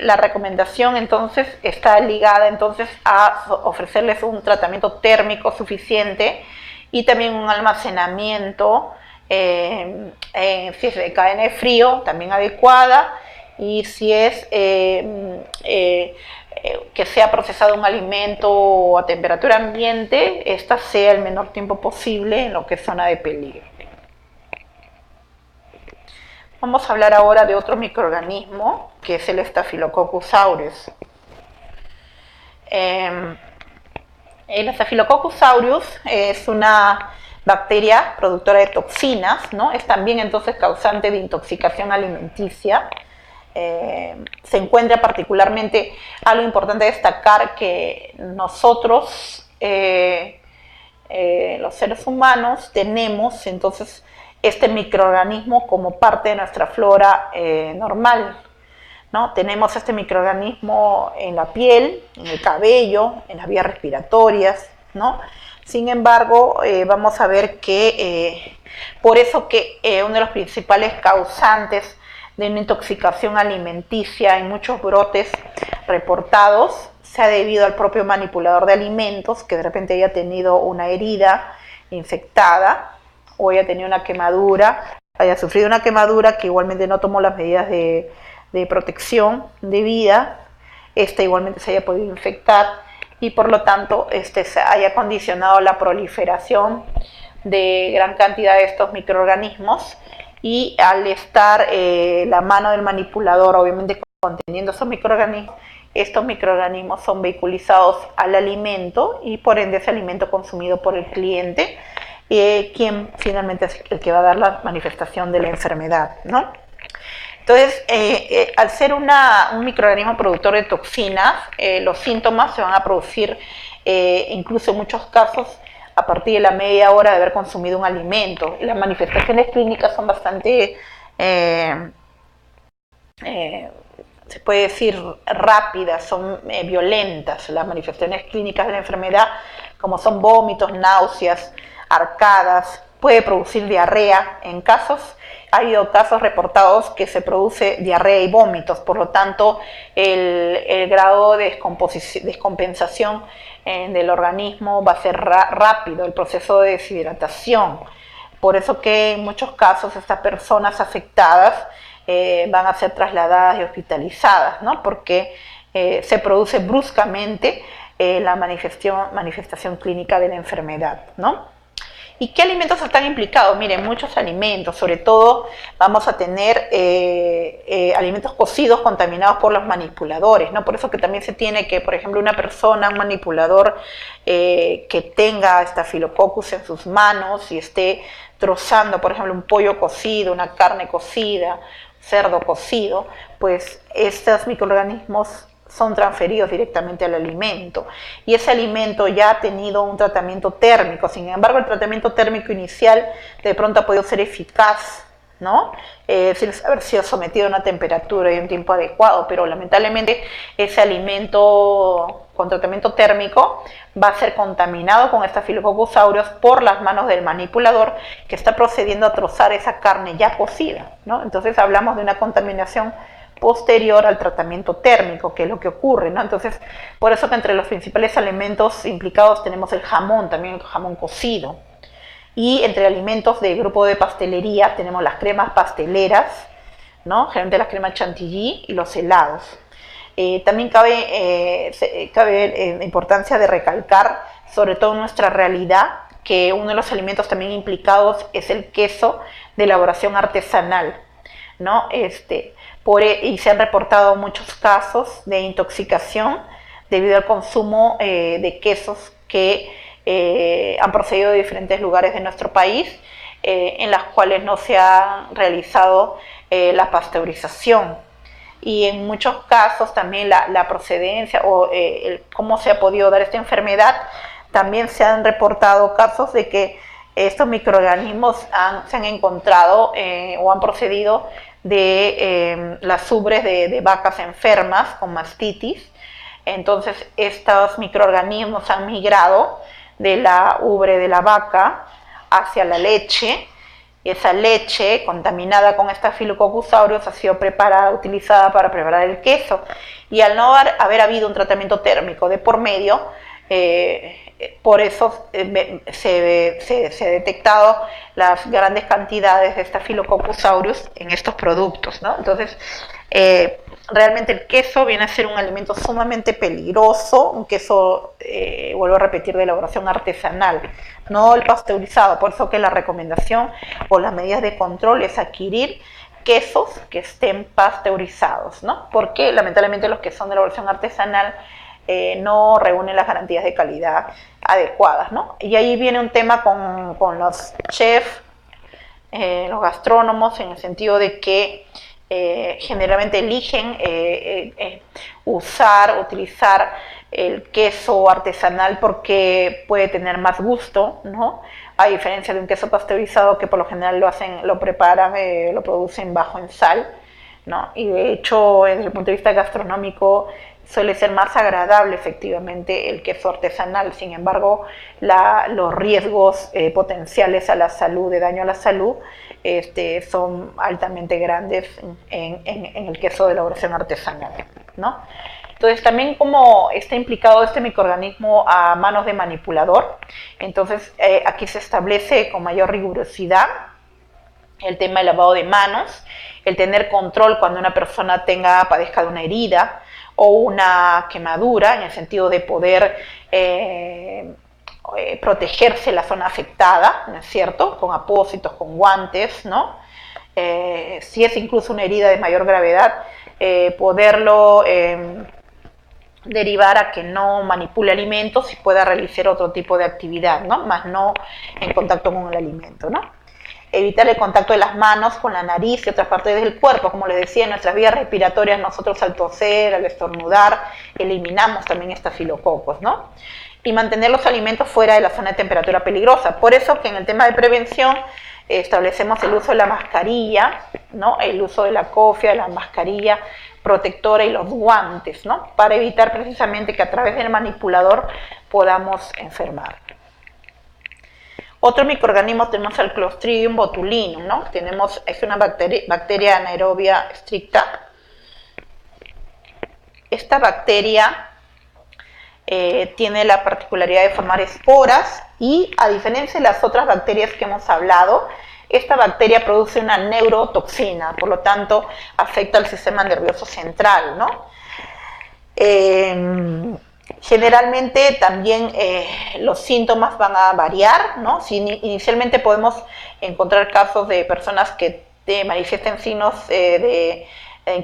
la recomendación entonces está ligada entonces a ofrecerles un tratamiento térmico suficiente y también un almacenamiento, si es de cadena de frío, también adecuada, y si es que sea procesado un alimento a temperatura ambiente, esta sea el menor tiempo posible en lo que es zona de peligro. Vamos a hablar ahora de otro microorganismo, que es el Staphylococcus aureus. El Staphylococcus aureus es una bacteria productora de toxinas, ¿no? Es también entonces causante de intoxicación alimenticia. Se encuentra particularmente, algo importante destacar, que nosotros, los seres humanos, tenemos entonces este microorganismo como parte de nuestra flora normal, ¿no? Tenemos este microorganismo en la piel, en el cabello, en las vías respiratorias, ¿no? Sin embargo, vamos a ver que por eso que uno de los principales causantes de una intoxicación alimenticia en muchos brotes reportados se ha debido al propio manipulador de alimentos, que de repente haya tenido una herida infectada o haya tenido una quemadura, haya sufrido una quemadura que igualmente no tomó las medidas de protección debida, igualmente se haya podido infectar y por lo tanto se haya condicionado la proliferación de gran cantidad de estos microorganismos, y al estar la mano del manipulador obviamente conteniendo estos microorganismos son vehiculizados al alimento y por ende ese alimento consumido por el cliente, quien finalmente es el que va a dar la manifestación de la enfermedad, ¿no? Entonces, al ser un microorganismo productor de toxinas, los síntomas se van a producir, incluso en muchos casos, a partir de la media hora de haber consumido un alimento. Las manifestaciones clínicas son bastante, se puede decir, rápidas, son violentas. Las manifestaciones clínicas de la enfermedad, como son vómitos, náuseas, arcadas, puede producir diarrea. Ha habido casos reportados que se produce diarrea y vómitos, por lo tanto el grado de descompensación del organismo va a ser rápido, el proceso de deshidratación. Por eso que en muchos casos estas personas afectadas van a ser trasladadas y hospitalizadas, ¿no? Porque se produce bruscamente la manifestación clínica de la enfermedad, ¿no? ¿Y qué alimentos están implicados? Miren, muchos alimentos, sobre todo vamos a tener alimentos cocidos contaminados por los manipuladores, ¿no? Por eso que también se tiene que, por ejemplo, un manipulador que tenga Staphylococcus en sus manos y esté trozando, por ejemplo, un pollo cocido, una carne cocida, cerdo cocido, pues estos microorganismos son transferidos directamente al alimento y ese alimento ya ha tenido un tratamiento térmico. Sin embargo, el tratamiento térmico inicial de pronto ha podido ser eficaz, ¿no? Sin haber sido sometido a una temperatura y un tiempo adecuado, pero lamentablemente ese alimento con tratamiento térmico va a ser contaminado con Staphylococcus aureus por las manos del manipulador, que está procediendo a trozar esa carne ya cocida, ¿no? Entonces hablamos de una contaminación posterior al tratamiento térmico, que es lo que ocurre, ¿no? Entonces, por eso que entre los principales alimentos implicados tenemos el jamón, también el jamón cocido. Y entre alimentos del grupo de pastelería tenemos las cremas pasteleras, ¿no? Generalmente las cremas chantilly y los helados. También cabe la importancia de recalcar, sobre todo en nuestra realidad, que uno de los alimentos también implicados es el queso de elaboración artesanal, ¿no? Y se han reportado muchos casos de intoxicación debido al consumo de quesos que han procedido de diferentes lugares de nuestro país, en las cuales no se ha realizado la pasteurización. y en muchos casos también la procedencia o cómo se ha podido dar esta enfermedad. También se han reportado casos de que estos microorganismos se han encontrado o han procedido de las ubres de vacas enfermas con mastitis. Entonces estos microorganismos han migrado de la ubre de la vaca hacia la leche, y esa leche contaminada con Staphylococcus aureus ha sido utilizada para preparar el queso, y al no haber habido un tratamiento térmico de por medio, por eso se ha detectado las grandes cantidades de Staphylococcus aureus en estos productos, ¿no? Entonces, realmente el queso viene a ser un alimento sumamente peligroso, un queso, vuelvo a repetir, de elaboración artesanal, no el pasteurizado. Por eso que la recomendación o las medidas de control es adquirir quesos que estén pasteurizados, ¿no? Porque lamentablemente los que son de elaboración artesanal no reúnen las garantías de calidad adecuadas, ¿no? Y ahí viene un tema con los chefs, los gastrónomos, en el sentido de que generalmente eligen utilizar el queso artesanal porque puede tener más gusto, ¿no? A diferencia de un queso pasteurizado que por lo general lo preparan, lo producen bajo en sal, ¿no? Y de hecho, desde el punto de vista gastronómico, suele ser más agradable efectivamente el queso artesanal. Sin embargo, los riesgos potenciales a la salud, de daño a la salud, son altamente grandes en el queso de elaboración artesanal, ¿no? Entonces, también como está implicado este microorganismo a manos de manipulador, entonces aquí se establece con mayor rigurosidad el tema del lavado de manos, el tener control cuando una persona padezca de una herida o una quemadura, en el sentido de poder protegerse la zona afectada, ¿no es cierto?, con apósitos, con guantes, ¿no? Si es incluso una herida de mayor gravedad, poderlo derivar a que no manipule alimentos y pueda realizar otro tipo de actividad, ¿no? Más no en contacto con el alimento, ¿no? Evitar el contacto de las manos con la nariz y otras partes del cuerpo. Como les decía, en nuestras vías respiratorias, nosotros al toser, al estornudar, eliminamos también estafilococos, ¿no? Y mantener los alimentos fuera de la zona de temperatura peligrosa. Por eso que en el tema de prevención establecemos el uso de la mascarilla, ¿no? El uso de la cofia, de la mascarilla protectora y los guantes, ¿no? Para evitar precisamente que a través del manipulador podamos enfermar. Otro microorganismo tenemos el Clostridium botulinum, ¿no? Es una bacteria anaerobia estricta. Esta bacteria tiene la particularidad de formar esporas y, a diferencia de las otras bacterias que hemos hablado, esta bacteria produce una neurotoxina, por lo tanto afecta al sistema nervioso central, ¿no? Generalmente también los síntomas van a variar, ¿no? Si inicialmente podemos encontrar casos de personas que manifiesten signos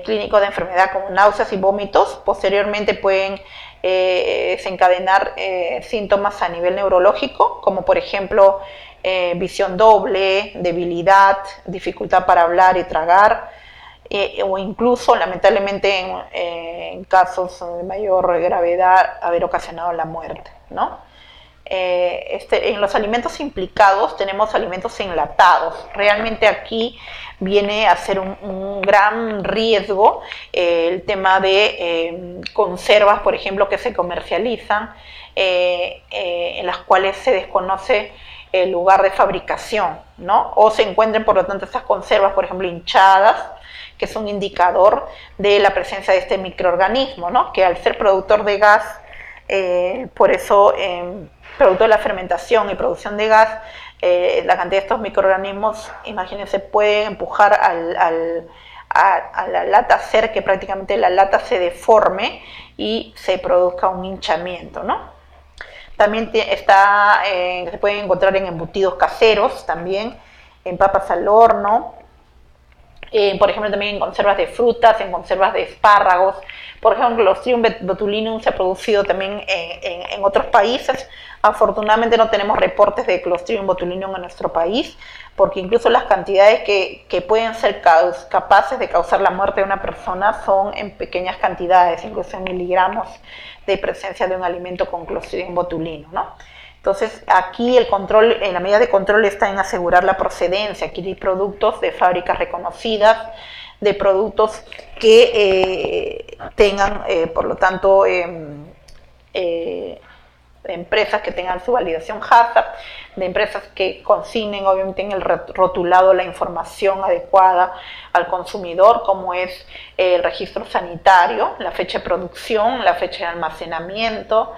clínicos de enfermedad como náuseas y vómitos, posteriormente pueden desencadenar síntomas a nivel neurológico, como por ejemplo visión doble, debilidad, dificultad para hablar y tragar, o incluso, lamentablemente, en casos de mayor gravedad, haber ocasionado la muerte, ¿no? En los alimentos implicados tenemos alimentos enlatados. Realmente aquí viene a ser un gran riesgo el tema de conservas, por ejemplo, que se comercializan, en las cuales se desconoce el lugar de fabricación, ¿no? O se encuentren, por lo tanto, estas conservas, por ejemplo, hinchadas, que es un indicador de la presencia de este microorganismo, ¿no? Que al ser productor de gas, por eso, producto de la fermentación y producción de gas, la cantidad de estos microorganismos, imagínense, pueden empujar a la lata, hacer que prácticamente la lata se deforme y se produzca un hinchamiento, ¿no? También se pueden encontrar en embutidos caseros, también en papas al horno, Por ejemplo, también en conservas de frutas, en conservas de espárragos. Por ejemplo, Clostridium botulinum se ha producido también en otros países. Afortunadamente no tenemos reportes de Clostridium botulinum en nuestro país, porque incluso las cantidades que pueden ser capaces de causar la muerte de una persona son en pequeñas cantidades, incluso en miligramos de presencia de un alimento con Clostridium botulinum, ¿no? Entonces, aquí el control, en la medida de control está en asegurar la procedencia, adquirir productos de fábricas reconocidas, de productos que tengan, por lo tanto, empresas que tengan su validación HACCP, de empresas que consignen obviamente en el rotulado la información adecuada al consumidor, como es el registro sanitario, la fecha de producción, la fecha de almacenamiento,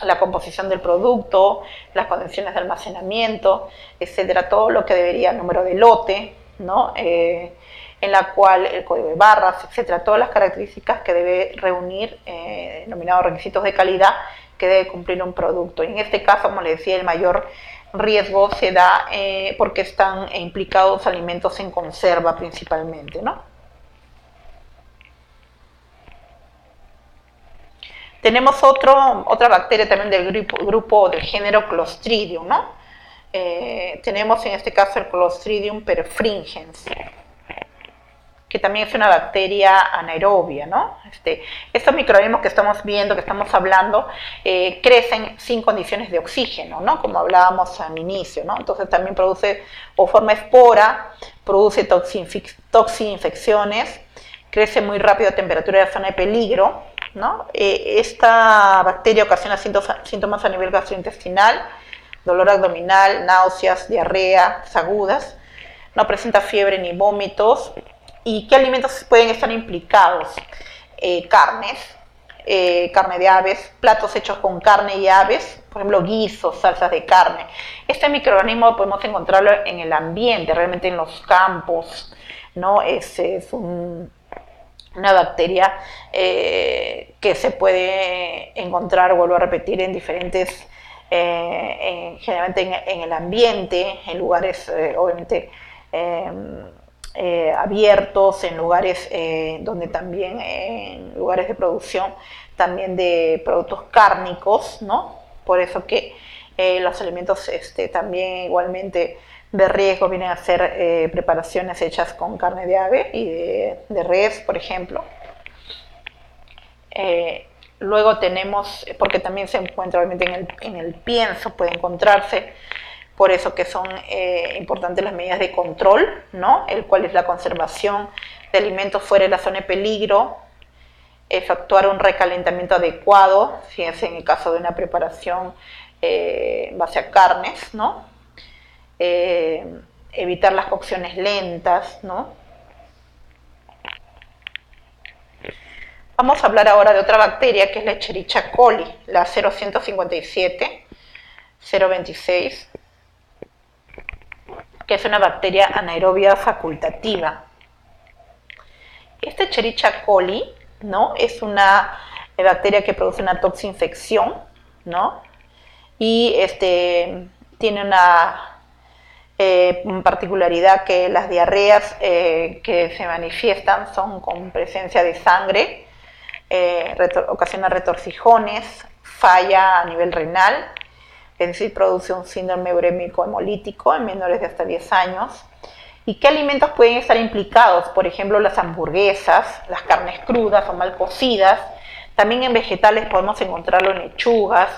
la composición del producto, las condiciones de almacenamiento, etcétera, todo lo que debería, el número de lote, ¿no? En la cual el código de barras, etcétera, todas las características que debe reunir, denominados requisitos de calidad, que debe cumplir un producto. Y en este caso, como les decía, el mayor riesgo se da porque están implicados alimentos en conserva principalmente, ¿no? Tenemos otra bacteria también del grupo del género Clostridium, ¿no? Tenemos en este caso el Clostridium perfringens, que también es una bacteria anaerobia, ¿no? Estos microorganismos que estamos viendo, que estamos hablando, crecen sin condiciones de oxígeno, ¿no? Como hablábamos al inicio, ¿no? Entonces también produce, o forma espora, produce toxinfecciones, crece muy rápido a temperatura de zona de peligro, ¿no? Esta bacteria ocasiona síntomas a nivel gastrointestinal, dolor abdominal, náuseas, diarreas agudas, no presenta fiebre ni vómitos. ¿Y qué alimentos pueden estar implicados? Carnes, carne de aves, platos hechos con carne y aves, por ejemplo, guisos, salsas de carne. Este microorganismo podemos encontrarlo en el ambiente, realmente en los campos, ¿no? Es una bacteria que se puede encontrar, vuelvo a repetir, en diferentes, generalmente en el ambiente, en lugares obviamente abiertos, en lugares donde también, en lugares de producción también de productos cárnicos, ¿no? Por eso que los alimentos también igualmente de riesgo vienen a ser preparaciones hechas con carne de ave y de res, por ejemplo. Luego tenemos, porque también se encuentra obviamente en el pienso, puede encontrarse, por eso que son importantes las medidas de control, ¿no? El cual es la conservación de alimentos fuera de la zona de peligro, efectuar un recalentamiento adecuado, fíjense en el caso de una preparación en base a carnes, ¿no? Evitar las cocciones lentas, ¿no? Vamos a hablar ahora de otra bacteria que es la Escherichia coli, la 0157, 026, que es una bacteria anaerobia facultativa. Esta Escherichia coli, ¿no? Es una bacteria que produce una toxinfección, ¿no? Y tiene una particularidad que las diarreas que se manifiestan son con presencia de sangre, ocasiona retorcijones, falla a nivel renal, es decir, produce un síndrome urémico hemolítico en menores de hasta 10 años. ¿Y qué alimentos pueden estar implicados? Por ejemplo, las hamburguesas, las carnes crudas o mal cocidas. También en vegetales podemos encontrarlo en lechugas,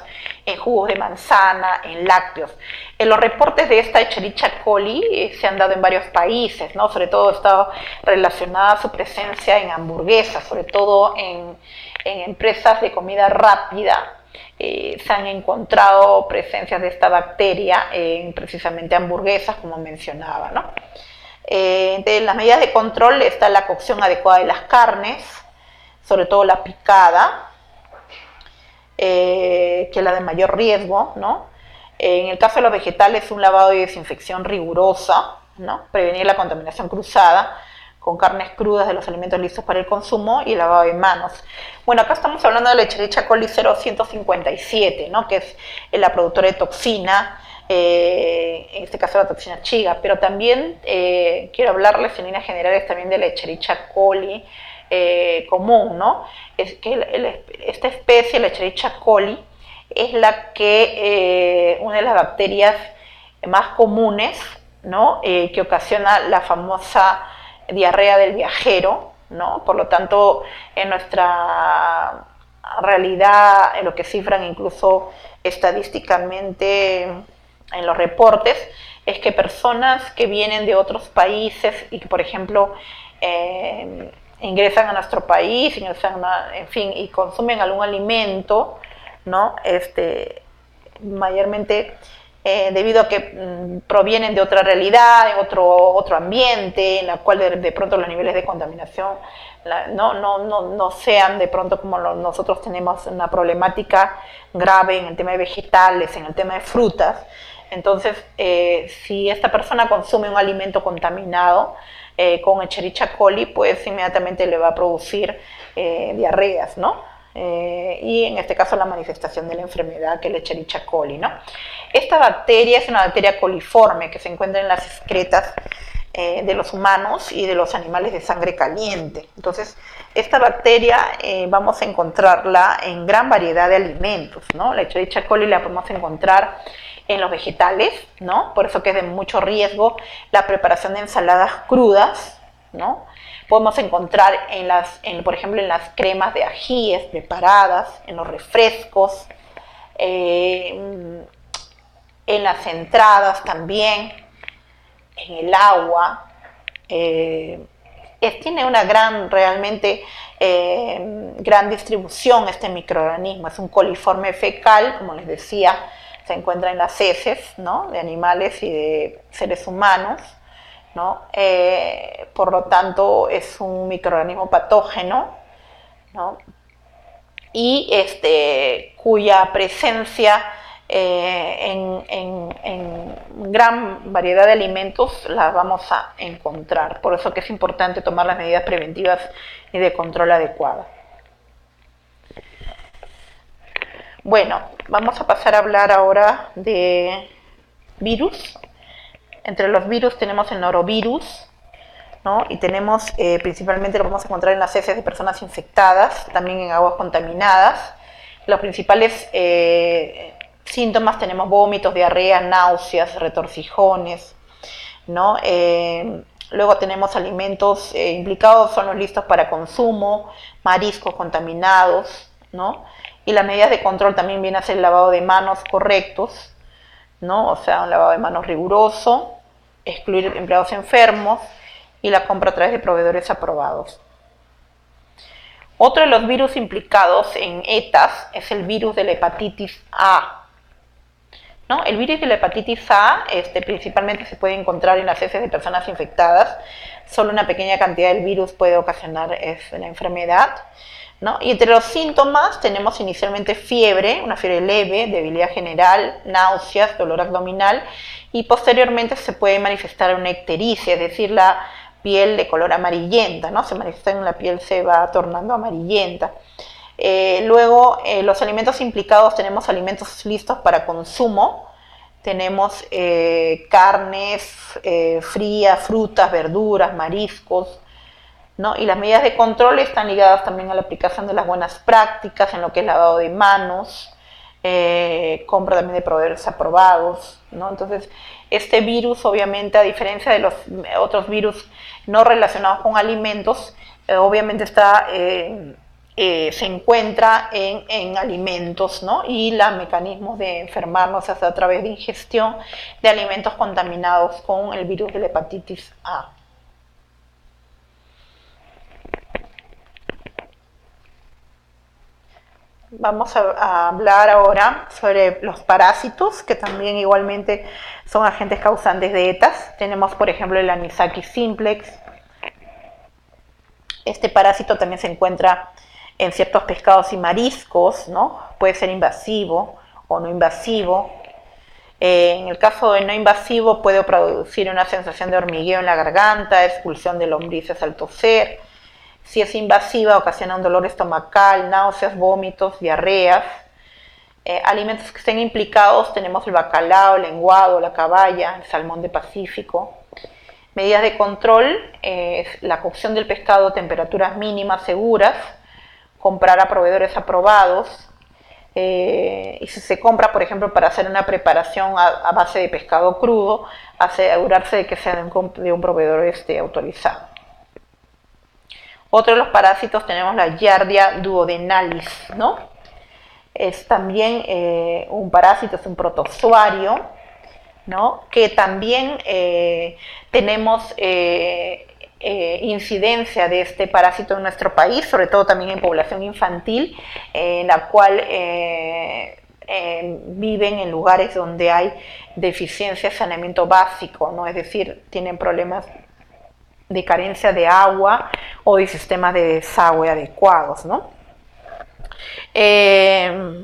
en jugos de manzana, en lácteos. En los reportes de esta Escherichia coli se han dado en varios países, ¿no? Sobre todo está relacionada a su presencia en hamburguesas, sobre todo en empresas de comida rápida. Se han encontrado presencias de esta bacteria en precisamente hamburguesas, como mencionaba, ¿no? Entre las medidas de control está la cocción adecuada de las carnes, sobre todo la picada, que es la de mayor riesgo, ¿no? En el caso de los vegetales, un lavado y desinfección rigurosa, ¿no? Prevenir la contaminación cruzada con carnes crudas de los alimentos listos para el consumo y lavado de manos. Bueno, acá estamos hablando de la Escherichia coli 0157, ¿no? Que es la productora de toxina en este caso la toxina Chiga, pero también quiero hablarles en líneas generales también de la Escherichia coli común, ¿no? Es que esta especie, la Escherichia coli, es la que, una de las bacterias más comunes, ¿no? Que ocasiona la famosa diarrea del viajero, ¿no? Por lo tanto, en nuestra realidad, en lo que cifran incluso estadísticamente en los reportes, es que personas que vienen de otros países y que, por ejemplo, ingresan a nuestro país, en fin, y consumen algún alimento, ¿no? Mayormente debido a que provienen de otra realidad, en otro ambiente, en la cual de pronto los niveles de contaminación no sean de pronto como nosotros tenemos una problemática grave en el tema de vegetales, en el tema de frutas. Entonces, si esta persona consume un alimento contaminado con Escherichia coli, pues inmediatamente le va a producir diarreas, ¿no? Y en este caso la manifestación de la enfermedad, que es la Escherichia coli, ¿no? Esta bacteria es una bacteria coliforme que se encuentra en las excretas de los humanos y de los animales de sangre caliente. Entonces, esta bacteria vamos a encontrarla en gran variedad de alimentos, ¿no? La Escherichia coli la podemos encontrar en los vegetales, ¿no? Por eso que es de mucho riesgo la preparación de ensaladas crudas, ¿no? Podemos encontrar por ejemplo, en las cremas de ajíes preparadas, en los refrescos, en las entradas también, en el agua. Tiene una realmente gran distribución este microorganismo. Es un coliforme fecal, como les decía, se encuentra en las heces, ¿no? De animales y de seres humanos, ¿no? Por lo tanto, es un microorganismo patógeno, ¿no? Y cuya presencia en gran variedad de alimentos la vamos a encontrar. Por eso que es importante tomar las medidas preventivas y de control adecuadas. Bueno, vamos a pasar a hablar ahora de virus. Entre los virus tenemos el norovirus, ¿no? Y tenemos, principalmente lo vamos a encontrar en las heces de personas infectadas, también en aguas contaminadas. Los principales síntomas tenemos vómitos, diarrea, náuseas, retorcijones, ¿no? Luego tenemos alimentos implicados, son los listos para consumo, mariscos contaminados, ¿no? Y las medidas de control también viene a ser el lavado de manos correctos, ¿no? O sea, un lavado de manos riguroso, excluir empleados enfermos y la compra a través de proveedores aprobados. Otro de los virus implicados en ETAs es el virus de la hepatitis A, ¿no? El virus de la hepatitis A principalmente se puede encontrar en las heces de personas infectadas. Solo una pequeña cantidad del virus puede ocasionar la enfermedad, ¿no? Y entre los síntomas tenemos inicialmente fiebre, una fiebre leve, debilidad general, náuseas, dolor abdominal, y posteriormente se puede manifestar una ictericia, es decir, la piel de color amarillenta, ¿no? Se manifiesta en la piel, se va tornando amarillenta. Luego, los alimentos implicados, tenemos alimentos listos para consumo, tenemos carnes frías, frutas, verduras, mariscos, ¿no? Y las medidas de control están ligadas también a la aplicación de las buenas prácticas en lo que es lavado de manos, compra también de proveedores aprobados, ¿no? Entonces, este virus, obviamente, a diferencia de los otros virus no relacionados con alimentos, obviamente se encuentra en alimentos, ¿no? Y los mecanismos de enfermarnos es a través de ingestión de alimentos contaminados con el virus de la hepatitis A. Vamos a hablar ahora sobre los parásitos, que también igualmente son agentes causantes de ETAs. Tenemos, por ejemplo, el Anisakis simplex. Este parásito también se encuentra en ciertos pescados y mariscos, ¿no? Puede ser invasivo o no invasivo. En el caso de no invasivo puede producir una sensación de hormigueo en la garganta, expulsión de lombrices al toser. Si es invasiva, ocasiona un dolor estomacal, náuseas, vómitos, diarreas. Alimentos que estén implicados tenemos el bacalao, el lenguado, la caballa, el salmón de Pacífico. Medidas de control, la cocción del pescado a temperaturas mínimas seguras, comprar a proveedores aprobados, y si se compra, por ejemplo, para hacer una preparación a base de pescado crudo, asegurarse de que sea de un proveedor autorizado. Otro de los parásitos tenemos la Giardia duodenalis, ¿no? Es también un parásito, es un protozoario, ¿no? Que también tenemos incidencia de este parásito en nuestro país, sobre todo también en población infantil, en la cual viven en lugares donde hay deficiencia de saneamiento básico, ¿no? Es decir, tienen problemas de carencia de agua o de sistemas de desagüe adecuados, ¿no?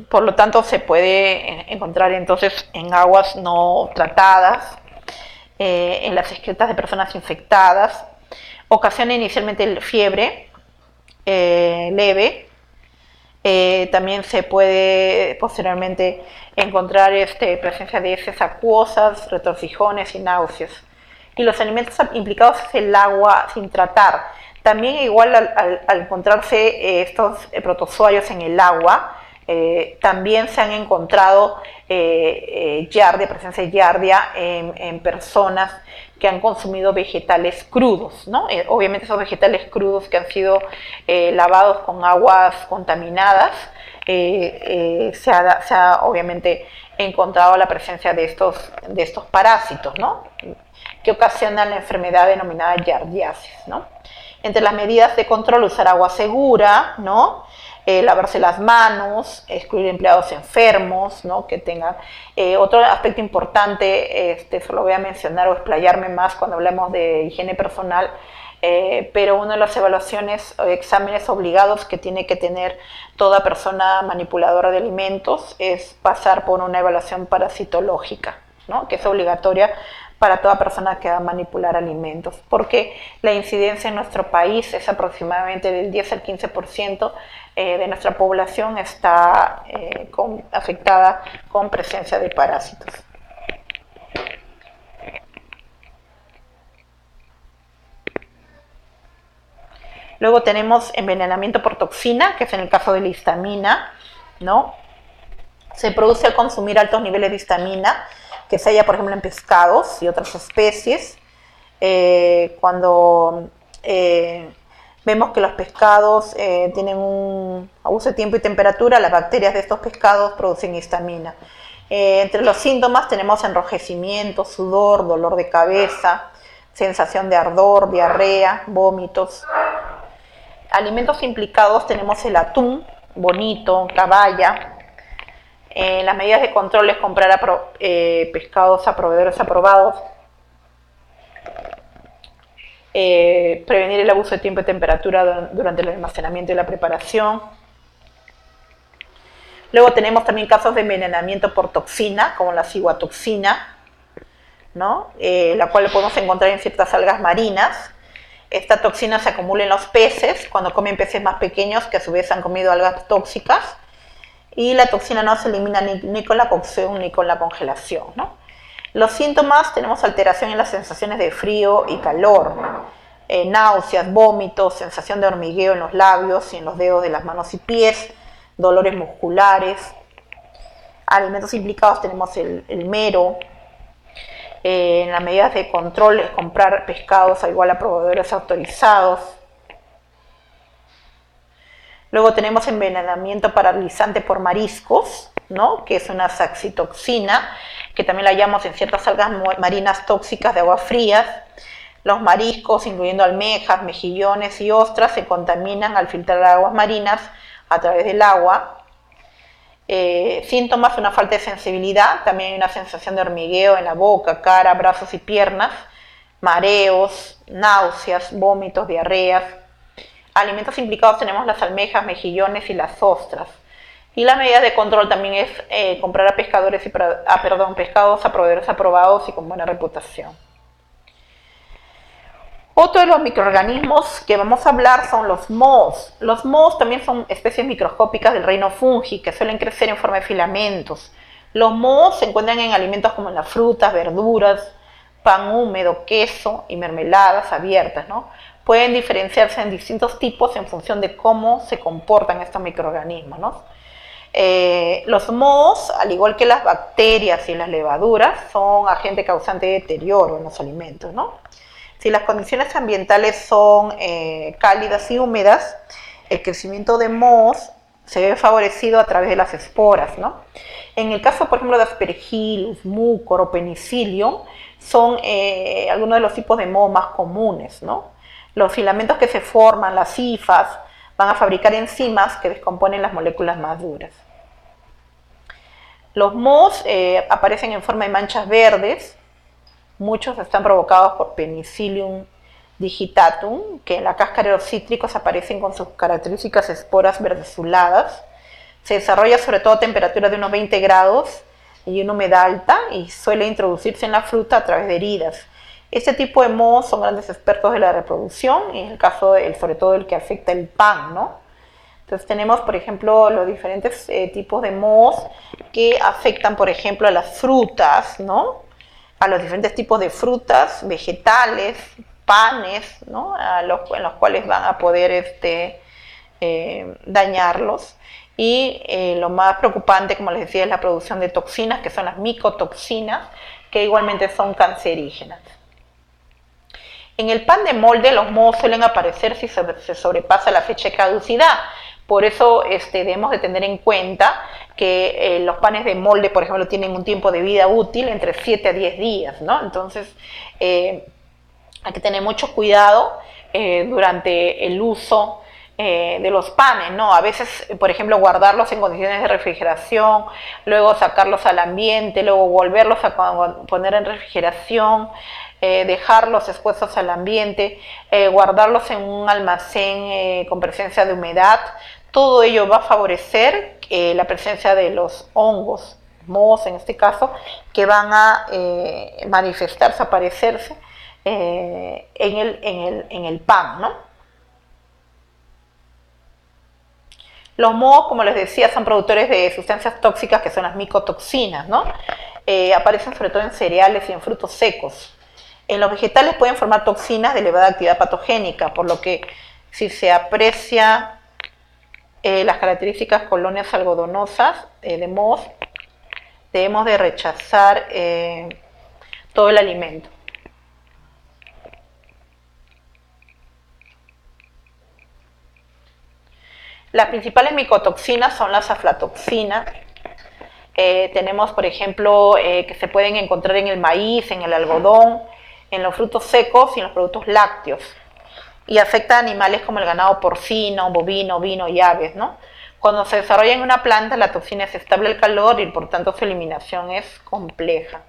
Por lo tanto, se puede encontrar entonces en aguas no tratadas, en las excretas de personas infectadas. Ocasiona inicialmente fiebre leve. También se puede posteriormente encontrar presencia de heces acuosas, retorcijones y náuseas. Y los alimentos implicados es el agua sin tratar. También igual al encontrarse estos protozoarios en el agua, también se han encontrado presencia de giardia en personas que han consumido vegetales crudos, ¿no? Obviamente esos vegetales crudos que han sido lavados con aguas contaminadas, se ha obviamente encontrado la presencia de estos parásitos, ¿no? Que ocasionan la enfermedad denominada giardiasis, ¿no? Entre las medidas de control, usar agua segura, ¿no? Lavarse las manos, excluir empleados enfermos, ¿no? Que tengan. Otro aspecto importante, solo voy a mencionar o explayarme más cuando hablemos de higiene personal, pero una de las evaluaciones o exámenes obligados que tiene que tener toda persona manipuladora de alimentos es pasar por una evaluación parasitológica, ¿no? Que es obligatoria para toda persona que va a manipular alimentos, porque la incidencia en nuestro país es aproximadamente del 10 al 15% de nuestra población está afectada con presencia de parásitos. Luego tenemos envenenamiento por toxina, que es en el caso de la histamina, ¿no? Se produce al consumir altos niveles de histamina, que se halla, por ejemplo, en pescados y otras especies. Cuando vemos que los pescados tienen un abuso de tiempo y temperatura, las bacterias de estos pescados producen histamina. Entre los síntomas tenemos enrojecimiento, sudor, dolor de cabeza, sensación de ardor, diarrea, vómitos. Alimentos implicados tenemos el atún, bonito, caballa. Las medidas de control es comprar pescados a proveedores aprobados, prevenir el abuso de tiempo y temperatura durante el almacenamiento y la preparación. Luego tenemos también casos de envenenamiento por toxina, como la ciguatoxina, ¿no? La cual podemos encontrar en ciertas algas marinas. Esta toxina se acumula en los peces cuando comen peces más pequeños que a su vez han comido algas tóxicas, y la toxina no se elimina ni con la cocción ni con la congelación, ¿no? Los síntomas, tenemos alteración en las sensaciones de frío y calor, náuseas, vómitos, sensación de hormigueo en los labios y en los dedos de las manos y pies, dolores musculares. Alimentos implicados tenemos el mero. En las medidas de control es comprar pescados igual a proveedores autorizados. Luego tenemos envenenamiento paralizante por mariscos, ¿no? Que es una saxitoxina, que también la hallamos en ciertas algas marinas tóxicas de aguas frías. Los mariscos, incluyendo almejas, mejillones y ostras, se contaminan al filtrar aguas marinas a través del agua. Síntomas, una falta de sensibilidad, también hay una sensación de hormigueo en la boca, cara, brazos y piernas, mareos, náuseas, vómitos, diarreas. Alimentos implicados tenemos las almejas, mejillones y las ostras. Y la medida de control también es comprar a pescados a proveedores aprobados y con buena reputación. Otro de los microorganismos que vamos a hablar son los mohos. Los mohos también son especies microscópicas del reino fungi que suelen crecer en forma de filamentos. Los mohos se encuentran en alimentos como en las frutas, verduras, pan húmedo, queso y mermeladas abiertas, ¿no? Pueden diferenciarse en distintos tipos en función de cómo se comportan estos microorganismos, ¿no? Los mohos, al igual que las bacterias y las levaduras, son agentes causantes de deterioro en los alimentos, ¿no? Si las condiciones ambientales son cálidas y húmedas, el crecimiento de mohos se ve favorecido a través de las esporas, ¿no? En el caso, por ejemplo, de Aspergillus, Mucor o Penicillium, son algunos de los tipos de mohos más comunes, ¿no? Los filamentos que se forman, las hifas, van a fabricar enzimas que descomponen las moléculas más duras. Los mohos aparecen en forma de manchas verdes. Muchos están provocados por Penicillium digitatum, que en la cáscara de los cítricos aparecen con sus características esporas verdezuladas. Se desarrolla sobre todo a temperaturas de unos 20 grados y una humedad alta y suele introducirse en la fruta a través de heridas. Este tipo de mohos son grandes expertos de la reproducción, en el caso sobre todo el que afecta el pan, ¿no? Entonces tenemos, por ejemplo, los diferentes tipos de mohos que afectan, por ejemplo, a las frutas, ¿no? A los diferentes tipos de frutas, vegetales, panes, ¿no? En los cuales van a poder dañarlos. Y lo más preocupante, como les decía, es la producción de toxinas, que son las micotoxinas, que igualmente son cancerígenas. En el pan de molde los mohos suelen aparecer si se sobrepasa la fecha de caducidad. Por eso debemos de tener en cuenta que los panes de molde, por ejemplo, tienen un tiempo de vida útil entre 7 a 10 días, ¿no? Entonces, hay que tener mucho cuidado durante el uso de los panes, ¿no? A veces, por ejemplo, guardarlos en condiciones de refrigeración, luego sacarlos al ambiente, luego volverlos a poner en refrigeración, dejarlos expuestos al ambiente, guardarlos en un almacén con presencia de humedad. Todo ello va a favorecer la presencia de los hongos, mohos en este caso, que van a manifestarse, aparecerse en el pan, ¿no? Los mohos, como les decía, son productores de sustancias tóxicas que son las micotoxinas, ¿no? Aparecen sobre todo en cereales y en frutos secos. En los vegetales pueden formar toxinas de elevada actividad patogénica, por lo que si se aprecia las características colonias algodonosas de mohos, debemos de rechazar todo el alimento. Las principales micotoxinas son las aflatoxinas. Tenemos, por ejemplo, que se pueden encontrar en el maíz, en el algodón, en los frutos secos y en los productos lácteos. Y afecta a animales como el ganado porcino, bovino, ovino y aves, ¿no? Cuando se desarrolla en una planta, la toxina es estable al calor y por tanto su eliminación es compleja.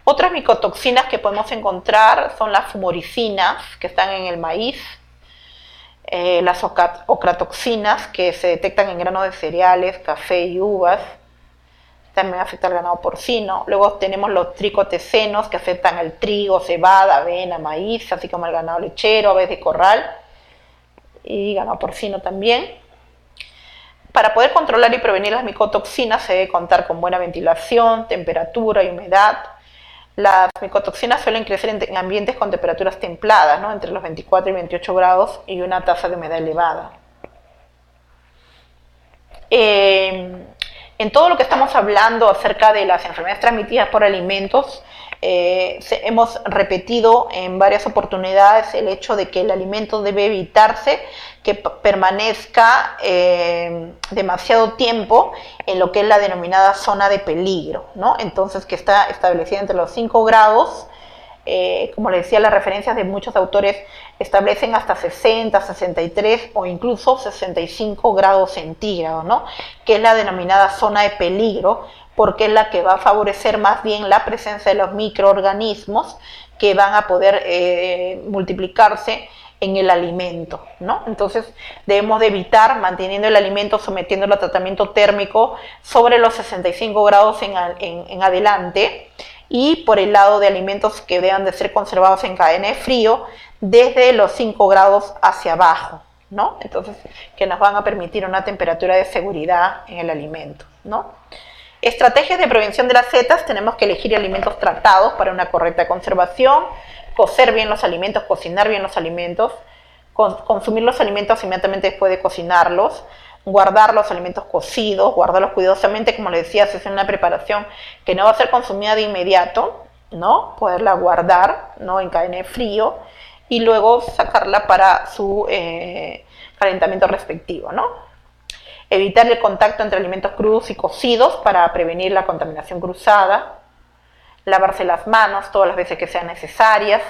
Otras micotoxinas que podemos encontrar son las fumoricinas, que están en el maíz, las ocratoxinas, que se detectan en granos de cereales, café y uvas, también afecta al ganado porcino. Luego tenemos los tricotecenos, que afectan al trigo, cebada, avena, maíz, así como el ganado lechero, aves de corral y ganado porcino también. Para poder controlar y prevenir las micotoxinas se debe contar con buena ventilación, temperatura y humedad. Las micotoxinas suelen crecer en ambientes con temperaturas templadas, ¿no? Entre los 24 y 28 grados y una tasa de humedad elevada. En todo lo que estamos hablando acerca de las enfermedades transmitidas por alimentos, hemos repetido en varias oportunidades el hecho de que el alimento debe evitarse que permanezca demasiado tiempo en lo que es la denominada zona de peligro, ¿no? Entonces, que está establecida entre los 5 grados, como les decía, las referencias de muchos autores establecen hasta 60, 63 o incluso 65 grados centígrados, ¿no? Que es la denominada zona de peligro, porque es la que va a favorecer más bien la presencia de los microorganismos que van a poder multiplicarse en el alimento, ¿no? Entonces debemos de evitar manteniendo el alimento, sometiéndolo a tratamiento térmico sobre los 65 grados en adelante, y por el lado de alimentos que deban de ser conservados en cadena de frío desde los 5 grados hacia abajo, ¿no? Entonces, que nos van a permitir una temperatura de seguridad en el alimento, ¿no? Estrategias de prevención de las setas: tenemos que elegir alimentos tratados para una correcta conservación, cocer bien los alimentos, cocinar bien los alimentos, consumir los alimentos inmediatamente después de cocinarlos, guardar los alimentos cocidos, guardarlos cuidadosamente, como les decía, si es una preparación que no va a ser consumida de inmediato, ¿no? Poderla guardar, ¿no? En cadena de frío y luego sacarla para su calentamiento respectivo, ¿no? Evitar el contacto entre alimentos crudos y cocidos para prevenir la contaminación cruzada, lavarse las manos todas las veces que sean necesarias,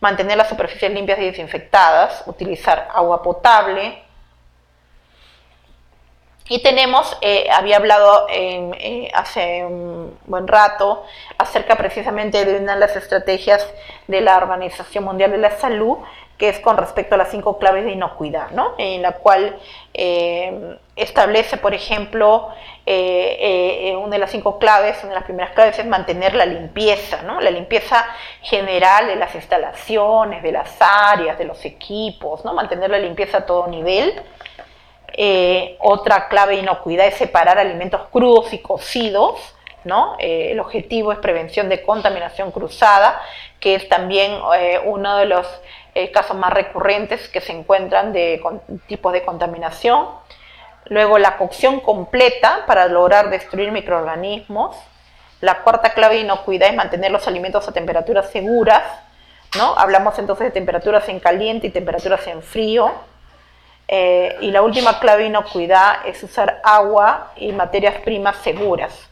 mantener las superficies limpias y desinfectadas, utilizar agua potable. Y tenemos, había hablado hace un buen rato acerca precisamente de una de las estrategias de la Organización Mundial de la Salud, que es con respecto a las 5 claves de inocuidad, ¿no? En la cual establece, por ejemplo, una de las 5 claves, una de las primeras claves es mantener la limpieza, ¿no? La limpieza general de las instalaciones, de las áreas, de los equipos, ¿no? Mantener la limpieza a todo nivel. Otra clave de inocuidad es separar alimentos crudos y cocidos, ¿no? El objetivo es prevención de contaminación cruzada, que es también uno de los casos más recurrentes que se encuentran de tipos de contaminación. Luego, la cocción completa para lograr destruir microorganismos. La cuarta clave de inocuidad es mantener los alimentos a temperaturas seguras, ¿no? Hablamos entonces de temperaturas en caliente y temperaturas en frío. Y la última clave de inocuidad es usar agua y materias primas seguras,